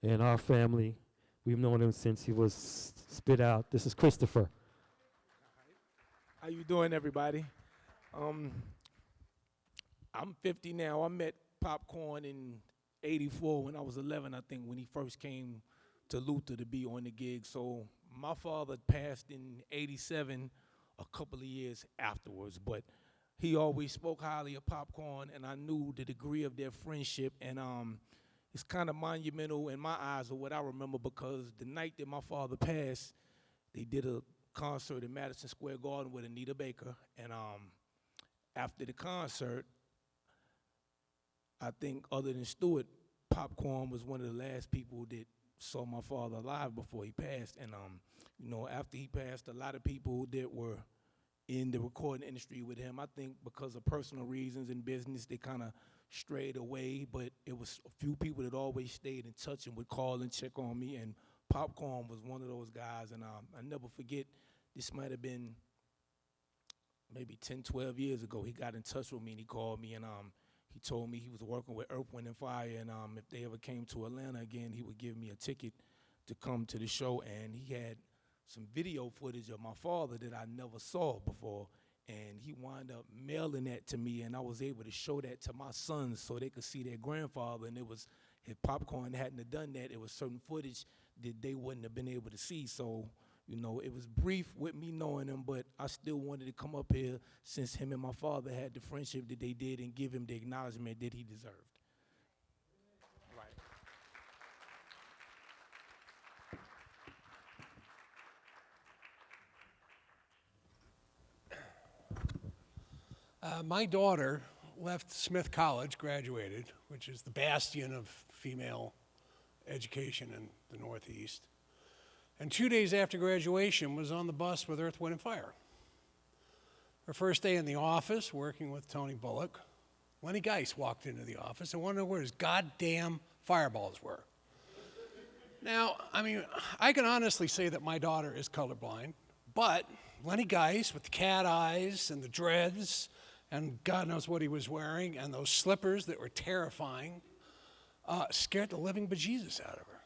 and our family. We've known him since he was spit out. This is Christopher. How you doing, everybody? I'm 50 now. I met Popcorn in '84 when I was 11, I think, when he first came to Luther to be on the gig. So my father passed in '87, a couple of years afterwards, but he always spoke highly of Popcorn, and I knew the degree of their friendship, and it's kind of monumental in my eyes of what I remember, because the night that my father passed, they did a concert in Madison Square Garden with Anita Baker, and after the concert, I think other than Stewart, Popcorn was one of the last people that saw my father alive before he passed. And after he passed, a lot of people that were in the recording industry with him, I think because of personal reasons and business, they kind of strayed away, but it was a few people that always stayed in touch and would call and check on me, and Popcorn was one of those guys. And I never forget, this might have been maybe 10, 12 years ago. He got in touch with me and he called me, and he told me he was working with Earth, Wind & Fire, and if they ever came to Atlanta again, he would give me a ticket to come to the show. And he had some video footage of my father that I never saw before, and he wound up mailing that to me, and I was able to show that to my sons so they could see their grandfather. And it was, if Popcorn hadn't have done that, it was certain footage that they wouldn't have been able to see. So, it was brief with me knowing him, but I still wanted to come up here since him and my father had the friendship that they did and give him the acknowledgement that he deserved. My daughter left Smith College, graduated, which is the bastion of female education in the Northeast. And 2 days after graduation was on the bus with Earth, Wind & Fire. Her first day in the office, working with Tony Bullock, Lenny Geis walked into the office and wondered where his goddamn fireballs were. Now, I can honestly say that my daughter is colorblind, but Lenny Geis with the cat eyes and the dreads, and God knows what he was wearing, and those slippers that were terrifying, scared the living bejesus out of her.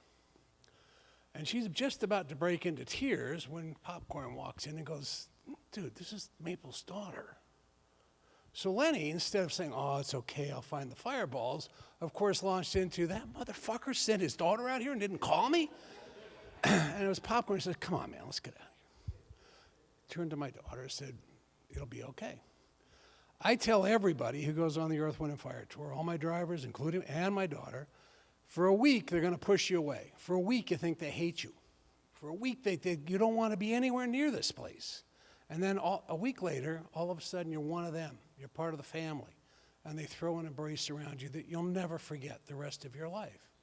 And she's just about to break into tears when Popcorn walks in and goes, "Dude, this is Maple's daughter." So Lenny, instead of saying, "Oh, it's okay, I'll find the fireballs," of course launched into, "That motherfucker sent his daughter out here and didn't call me?" And it was Popcorn who said, "Come on, man, let's get out of here." Turned to my daughter and said, "It'll be okay." I tell everybody who goes on the Earth, Wind & Fire tour, all my drivers, including, and my daughter, for a week, they're going to push you away. For a week, you think they hate you. For a week, you don't want to be anywhere near this place. And then a week later, all of a sudden, you're one of them. You're part of the family. And they throw an embrace around you that you'll never forget the rest of your life.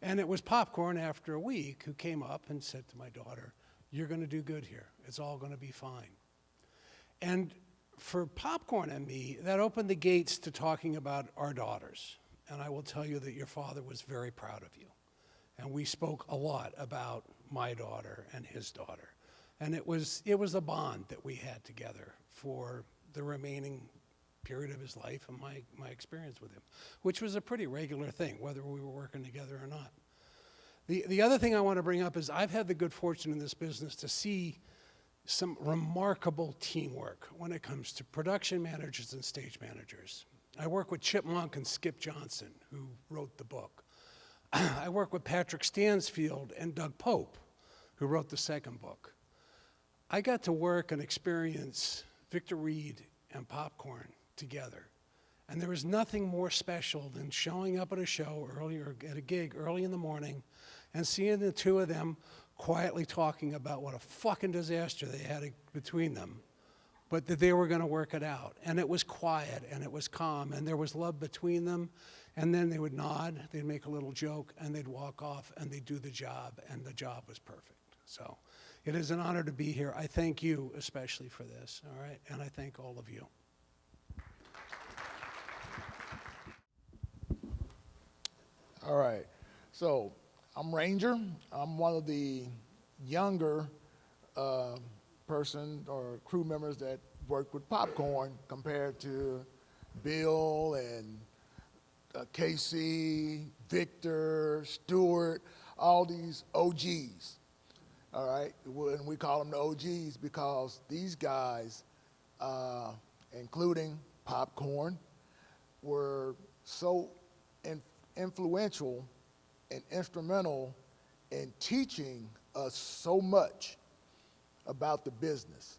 And it was Popcorn, after a week, who came up and said to my daughter, "You're going to do good here. It's all going to be fine." And for Popcorn and me, that opened the gates to talking about our daughters. And I will tell you that your father was very proud of you. And we spoke a lot about my daughter and his daughter. And it was a bond that we had together for the remaining period of his life and my experience with him, which was a pretty regular thing, whether we were working together or not. The other thing I want to bring up is I've had the good fortune in this business to see some remarkable teamwork when it comes to production managers and stage managers. I work with Chip Monk and Skip Johnson, who wrote the book. I work with Patrick Stansfield and Doug Pope, who wrote the second book. I got to work and experience Victor Reed and Popcorn together. And there was nothing more special than showing up at a show early or at a gig early in the morning and seeing the two of them quietly talking about what a fucking disaster they had between them, but that they were going to work it out. And it was quiet and it was calm and there was love between them. And then they would nod, they'd make a little joke, and they'd walk off and they'd do the job, and the job was perfect. So it is an honor to be here. I thank you especially for this, all right? And I thank all of you. All right. So I'm Ranger. I'm one of the younger person or crew members that worked with Popcorn compared to Bill and Casey, Victor, Stewart, all these OGs. All right. And we call them the OGs because these guys, including Popcorn, were so influential and instrumental in teaching us so much about the business.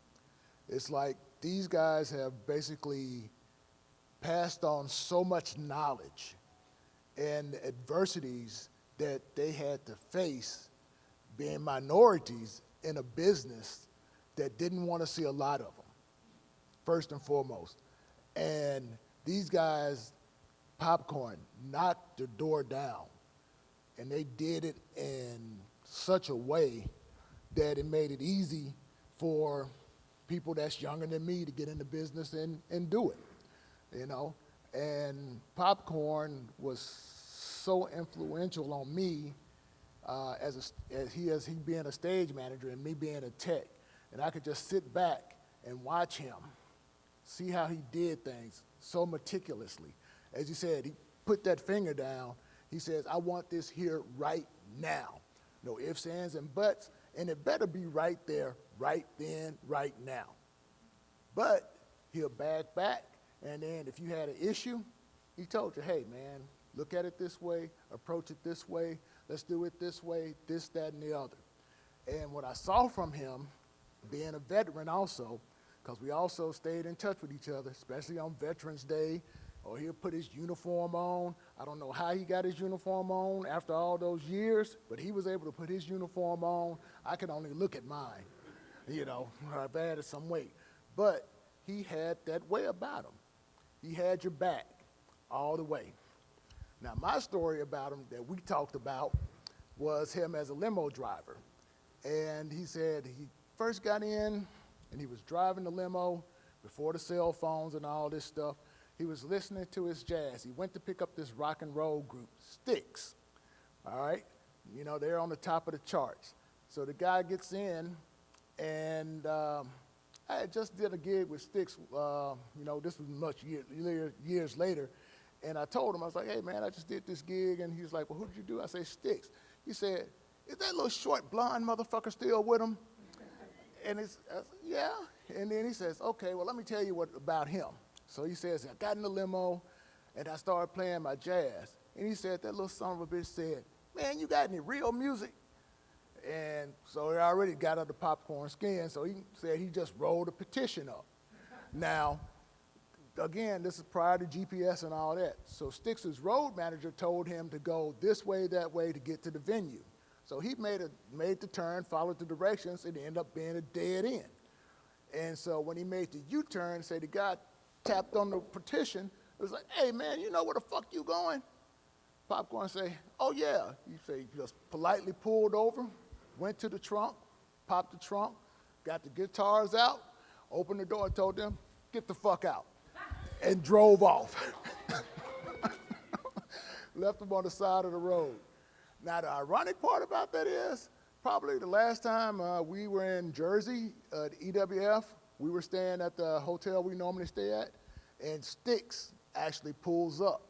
It's like these guys have basically passed on so much knowledge and adversities that they had to face being minorities in a business that didn't want to see a lot of them, first and foremost. And these guys, Popcorn, knocked the door down, and they did it in such a way that it made it easy for people that's younger than me to get into business and do it, you know? And Popcorn was so influential on me as he being a stage manager and me being a tech. And I could just sit back and watch him, see how he did things so meticulously. As you said, he put that finger down. He says, I want this here right now. No ifs, ands, and buts, and it better be right there, right then, right now. But he'll back back, and then if you had an issue, he told you, hey, man, look at it this way, approach it this way, let's do it this way, this, that, and the other. And what I saw from him, being a veteran also, because we also stayed in touch with each other, especially on Veterans Day, or he'll put his uniform on. I don't know how he got his uniform on after all those years, but he was able to put his uniform on. I could only look at mine, you know, I've added some weight. But he had that way about him. He had your back all the way. Now, my story about him that we talked about was him as a limo driver. And he said he first got in and he was driving the limo before the cell phones and all this stuff. He was listening to his jazz. He went to pick up this rock and roll group, Styx, all right? You know, they're on the top of the charts. So the guy gets in, and I had just did a gig with Styx, you know, this was years later, and I told him, I was like, hey, man, I just did this gig, and he was like, well, who did you do? I said, Styx. He said, is that little short blonde motherfucker still with him? And I said, yeah. And then he says, okay, well, let me tell you what about him. So he says, I got in the limo, and I started playing my jazz. And he said, that little son of a bitch said, man, you got any real music? And so he already got under Popcorn skin, so he said he just rolled a petition up. Now, again, this is prior to GPS and all that. So Styx's road manager told him to go this way, that way to get to the venue. So he made the turn, followed the directions, and it ended up being a dead end. And so when he made the U-turn, say the guy tapped on the petition, it was like, hey, man, you know where the fuck you going? Popcorn say, oh, yeah. He say, just politely pulled over, went to the trunk, popped the trunk, got the guitars out, opened the door, told them, get the fuck out, and drove off. Left them on the side of the road. Now, the ironic part about that is, probably the last time we were in Jersey at EWF, we were staying at the hotel we normally stay at, and Styx actually pulls up.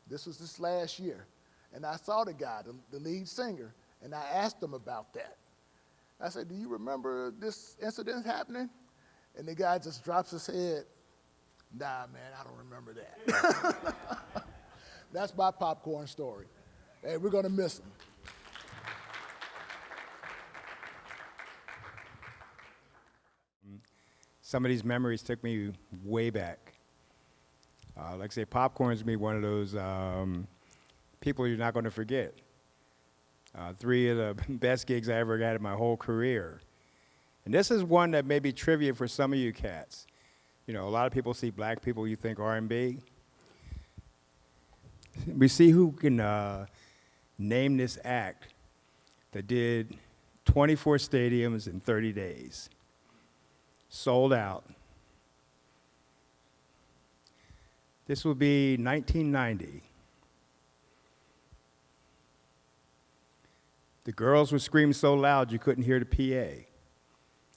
This was this last year. And I saw the guy, the lead singer, and I asked him about that. I said, do you remember this incident happening? And the guy just drops his head Nah, man, I don't remember that. That's my popcorn story. Hey, we're going to miss him. Some of these memories took me way back. Like I say, Popcorn's me one of those people you're not going to forget. 3 of the best gigs I ever got in my whole career. And this is one that may be trivia for some of you cats. You know, a lot of people see black people, you think R&B. We see who can name this act that did 24 stadiums in 30 days. Sold out. This would be 1990. The girls would scream so loud you couldn't hear the PA.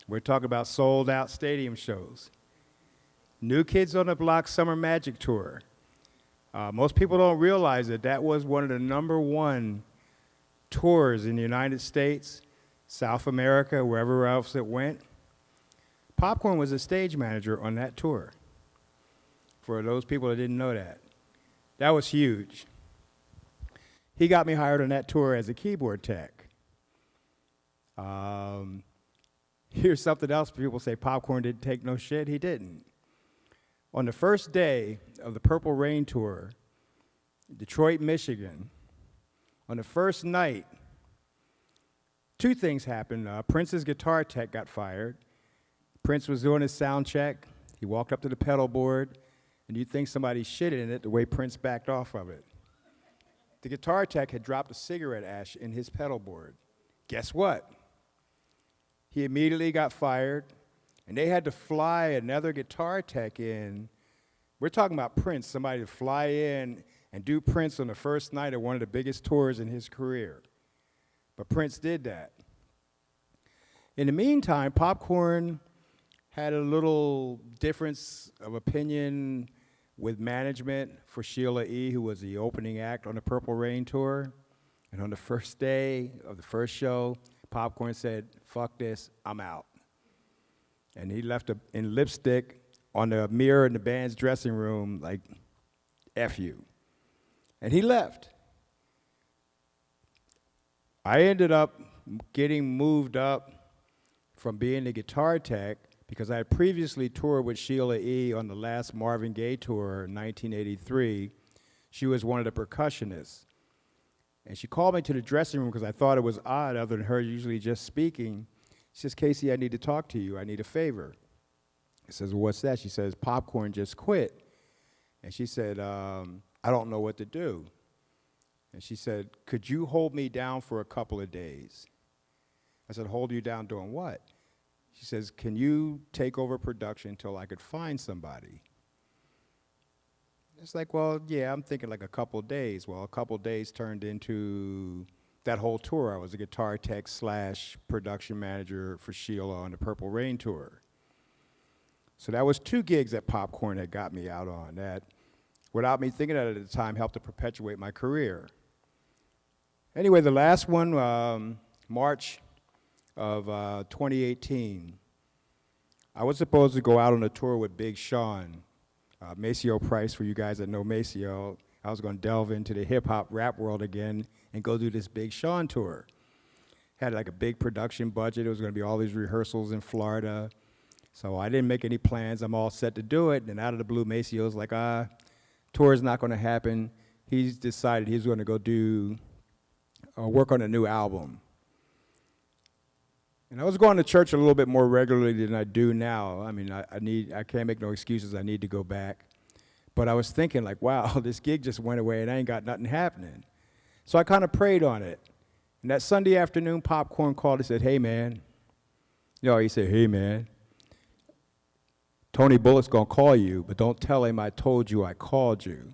We're talking about sold out stadium shows. New Kids on the Block Summer Magic Tour. Most people don't realize that that was one of the #1 tours in the United States, South America, wherever else it went. Popcorn was a stage manager on that tour. For those people that didn't know that. That was huge. He got me hired on that tour as a keyboard tech. Here's something else people say Popcorn didn't take no shit. He didn't. On the first day of the Purple Rain Tour, Detroit, Michigan, on the first night, 2 things happened. Prince's guitar tech got fired. Prince was doing his sound check. He walked up to the pedal board, and you'd think somebody shit in it the way Prince backed off of it. The guitar tech had dropped a cigarette ash in his pedal board. Guess what? He immediately got fired, and they had to fly another guitar tech in. We're talking about Prince, somebody to fly in and do Prince on the first night of one of the biggest tours in his career. But Prince did that. In the meantime, Popcorn had a little difference of opinion with management for Sheila E., who was the opening act on the Purple Rain Tour. And on the first day of the first show, Popcorn said, "Fuck this, I'm out." And he left in lipstick on the mirror in the band's dressing room, like, F you. And he left. I ended up getting moved up from being the guitar tech because I had previously toured with Sheila E. on the last Marvin Gaye tour in 1983. She was one of the percussionists. And she called me to the dressing room because I thought it was odd, other than her usually just speaking. She says, "Casey, I need to talk to you. I need a favor." I says, "Well, what's that?" She says, "Popcorn just quit." And she said, "I don't know what to do." And she said, "Could you hold me down for a couple of days?" I said, "Hold you down doing what?" She says, "Can you take over production until I could find somebody?" It's like, well, yeah, I'm thinking like a couple days. Well, a couple days turned into that whole tour. I was a guitar tech / production manager for Sheila on the Purple Rain Tour. So that was 2 gigs that Popcorn had got me out on that, without me thinking of it at the time, helped to perpetuate my career. Anyway, the last one, March of 2018, I was supposed to go out on a tour with Big Sean, Maceo Price, for you guys that know Maceo. I was going to delve into the hip-hop rap world again and go do this Big Sean tour. Had like a big production budget. It was going to be all these rehearsals in Florida. So I didn't make any plans. I'm all set to do it. And out of the blue, Maceo's like, tour's not going to happen. He's decided he's going to go do work on a new album. And I was going to church a little bit more regularly than I do now. I mean, I can't make no excuses. I need to go back. But I was thinking, like, wow, this gig just went away and I ain't got nothing happening. So I kind of prayed on it. And that Sunday afternoon, Popcorn called and said, "Hey, man." He said, "Hey, man, Tony Bullock's going to call you, but don't tell him I told you I called you."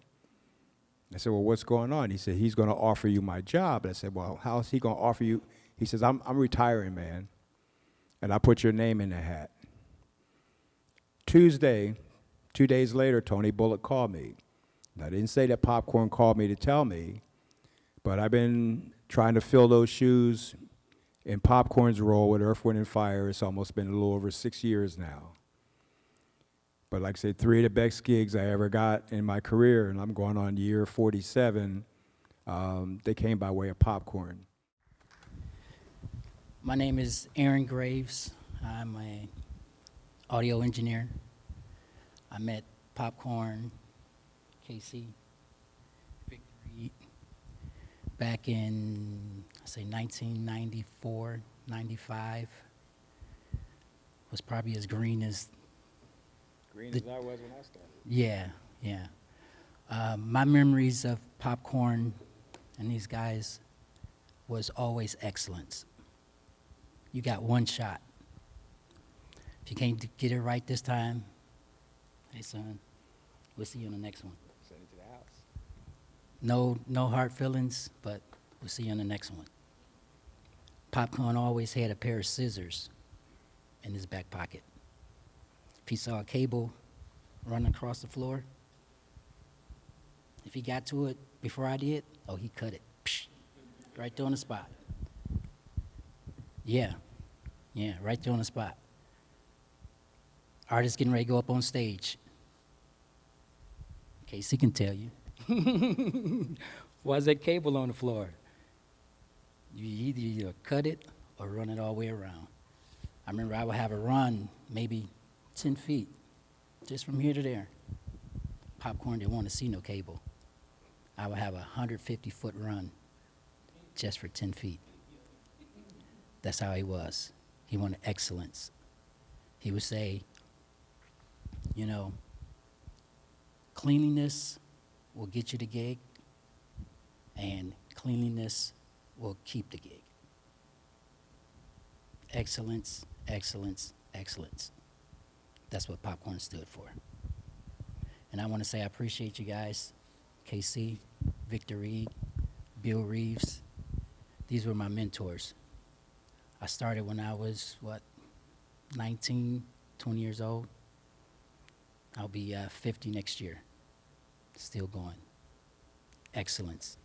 I said, "Well, what's going on?" He said, "He's going to offer you my job." And I said, "Well, how's he going to offer you?" He says, I'm retiring, man. And I put your name in the hat. Tuesday, 2 days later, Tony Bullock called me. And I didn't say that Popcorn called me to tell me, but I've been trying to fill those shoes in Popcorn's role with Earth, Wind, and Fire. It's almost been a little over 6 years now. But like I say, 3 of the best gigs I ever got in my career, and I'm going on year 47, they came by way of Popcorn. My name is Aaron Graves. I'm an audio engineer. I met Popcorn, Casey, Victory back in, say, 1994, 95. Was probably as green as Green The- as I was when I started. yeah, yeah. My memories of Popcorn and these guys was always excellence. You got one shot. If you can't get it right this time, hey son, we'll see you on the next one. Send it to the house. No hard feelings, but we'll see you on the next one. Popcorn always had a pair of scissors in his back pocket. If he saw a cable running across the floor, if he got to it before I did, oh, he cut it. Psh, right there on the spot. Yeah, right there on the spot. Artist getting ready to go up on stage. Casey can tell you. Why's that cable on the floor? You either cut it or run it all the way around. I remember I would have a run maybe 10 feet, just from here to there. Popcorn didn't want to see no cable. I would have a 150-foot run just for 10 feet. That's how he was. He wanted excellence. He would say, you know, cleanliness will get you the gig, and cleanliness will keep the gig. Excellence, excellence, excellence. That's what Popcorn stood for. And I want to say I appreciate you guys, KC, Victor Reed, Bill Reeves. These were my mentors. I started when I was, 19, 20 years old. I'll be 50 next year. Still going. Excellence.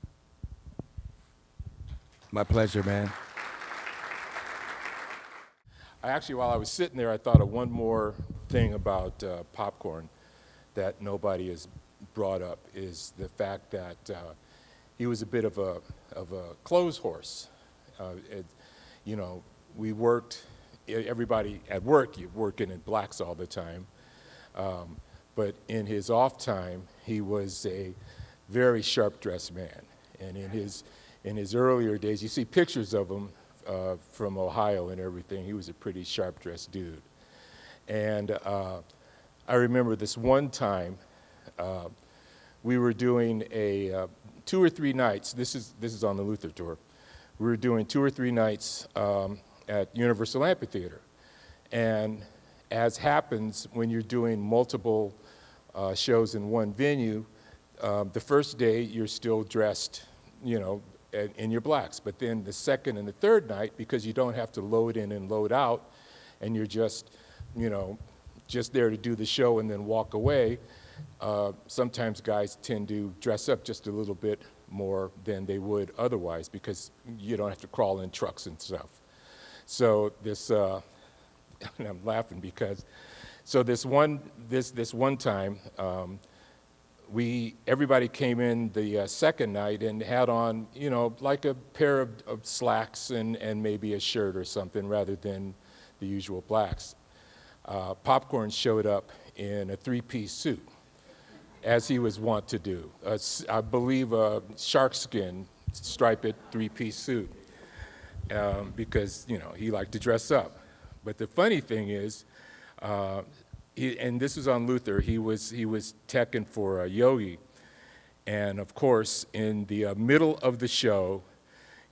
My pleasure, man. Actually, while I was sitting there, I thought of one more thing about Popcorn that nobody has brought up, is the fact that he was a bit of a clothes horse. You know, we worked, everybody at work, you're working in blacks all the time. But in his off time, he was a very sharp-dressed man. And in his earlier days, you see pictures of him from Ohio and everything. He was a pretty sharp-dressed dude. And I remember this one time, we were doing a 2 or 3 nights. This is on the Luther tour. We were doing 2 or 3 nights at Universal Amphitheater. And as happens when you're doing multiple shows in one venue, the first day you're still dressed, you know, in your blacks. But then the second and the third night, because you don't have to load in and load out, and you're just, you know, just there to do the show and then walk away, sometimes guys tend to dress up just a little bit more than they would otherwise, because you don't have to crawl in trucks and stuff. So this, and I'm laughing because, so this one time, everybody came in the second night and had on, you know, like a pair of slacks and maybe a shirt or something rather than the usual blacks. Popcorn showed up in a 3-piece suit, as he was wont to do. I believe a sharkskin striped 3-piece suit, because, you know, he liked to dress up. But the funny thing is, and this was on Luther, he was teching for Yogi. And of course, in the middle of the show,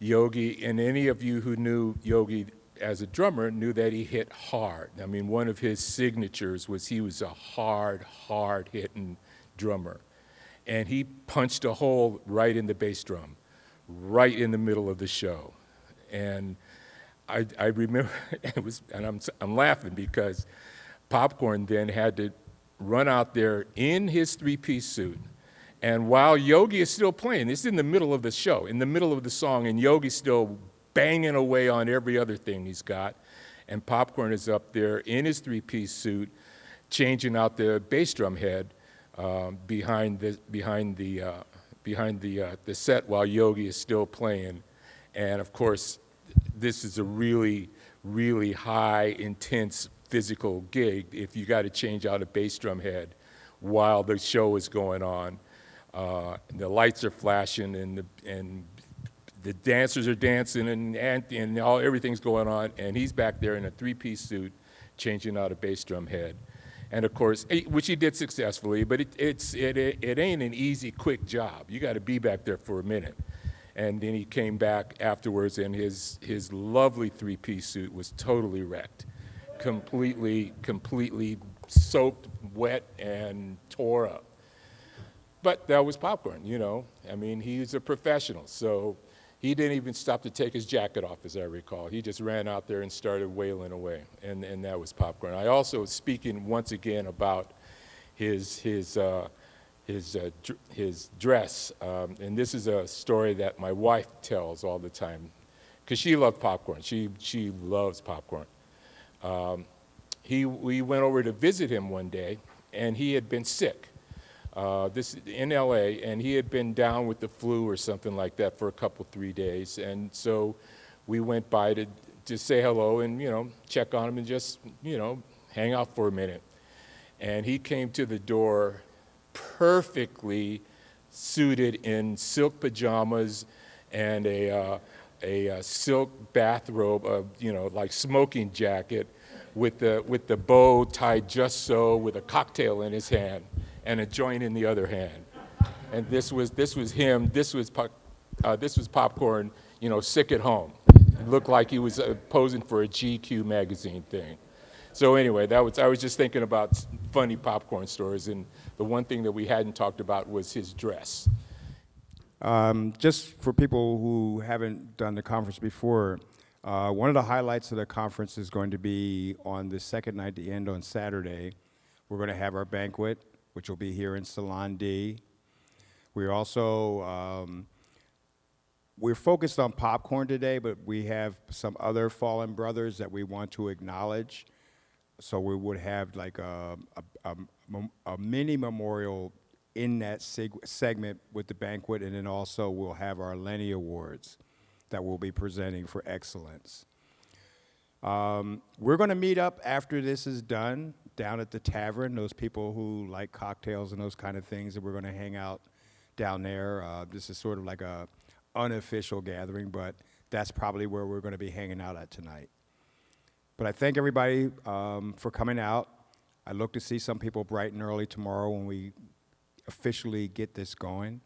Yogi, and any of you who knew Yogi as a drummer knew that he hit hard. I mean, one of his signatures was he was a hard-hitting drummer. And he punched a hole right in the bass drum, right in the middle of the show. And I remember, I'm laughing because Popcorn then had to run out there in his 3-piece suit. And while Yogi is still playing, it's in the middle of the show, in the middle of the song, and Yogi's still banging away on every other thing he's got. And Popcorn is up there in his 3-piece suit, changing out the bass drum head behind the set while Yogi is still playing. And of course, this is a really, really high, intense physical gig if you got to change out a bass drum head while the show is going on. The lights are flashing and the dancers are dancing and everything's going on, and he's back there in a three-piece suit changing out a bass drum head. And of course, which he did successfully, but it ain't an easy, quick job. You got to be back there for a minute. And then he came back afterwards, and his lovely three-piece suit was totally wrecked, completely soaked, wet, and tore up. But that was Popcorn, you know. I mean, he's a professional, so he didn't even stop to take his jacket off, as I recall. He just ran out there and started wailing away, and that was Popcorn. I also, speaking once again about his dress, and this is a story that my wife tells all the time, because she loved Popcorn. She loves Popcorn. We went over to visit him one day, and he had been sick. This in LA, and he had been down with the flu or something like that for a couple, 3 days. And so we went by to say hello and, you know, check on him and just, you know, hang out for a minute. And he came to the door perfectly suited in silk pajamas and a silk bathrobe, you know, like smoking jacket with the bow tied just so, with a cocktail in his hand and a joint in the other hand. And this was him. This was Popcorn, you know, sick at home. It looked like he was posing for a GQ magazine thing. So anyway, I was just thinking about funny Popcorn stories, and the one thing that we hadn't talked about was his dress. Just for people who haven't done the conference before, one of the highlights of the conference is going to be on the second night, the end on Saturday. We're going to have our banquet, which will be here in Salon D. We're also, we're focused on Popcorn today, but we have some other fallen brothers that we want to acknowledge. So we would have like a mini memorial in that segment with the banquet, and then also we'll have our Lenny Awards that we'll be presenting for excellence. We're going to meet up after this is done down at the tavern, those people who like cocktails and those kind of things, and we're going to hang out down there. This is sort of like a unofficial gathering, but that's probably where we're going to be hanging out at tonight. But I thank everybody for coming out. I look to see some people bright and early tomorrow when we officially get this going.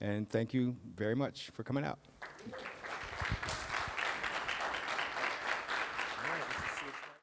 And thank you very much for coming out.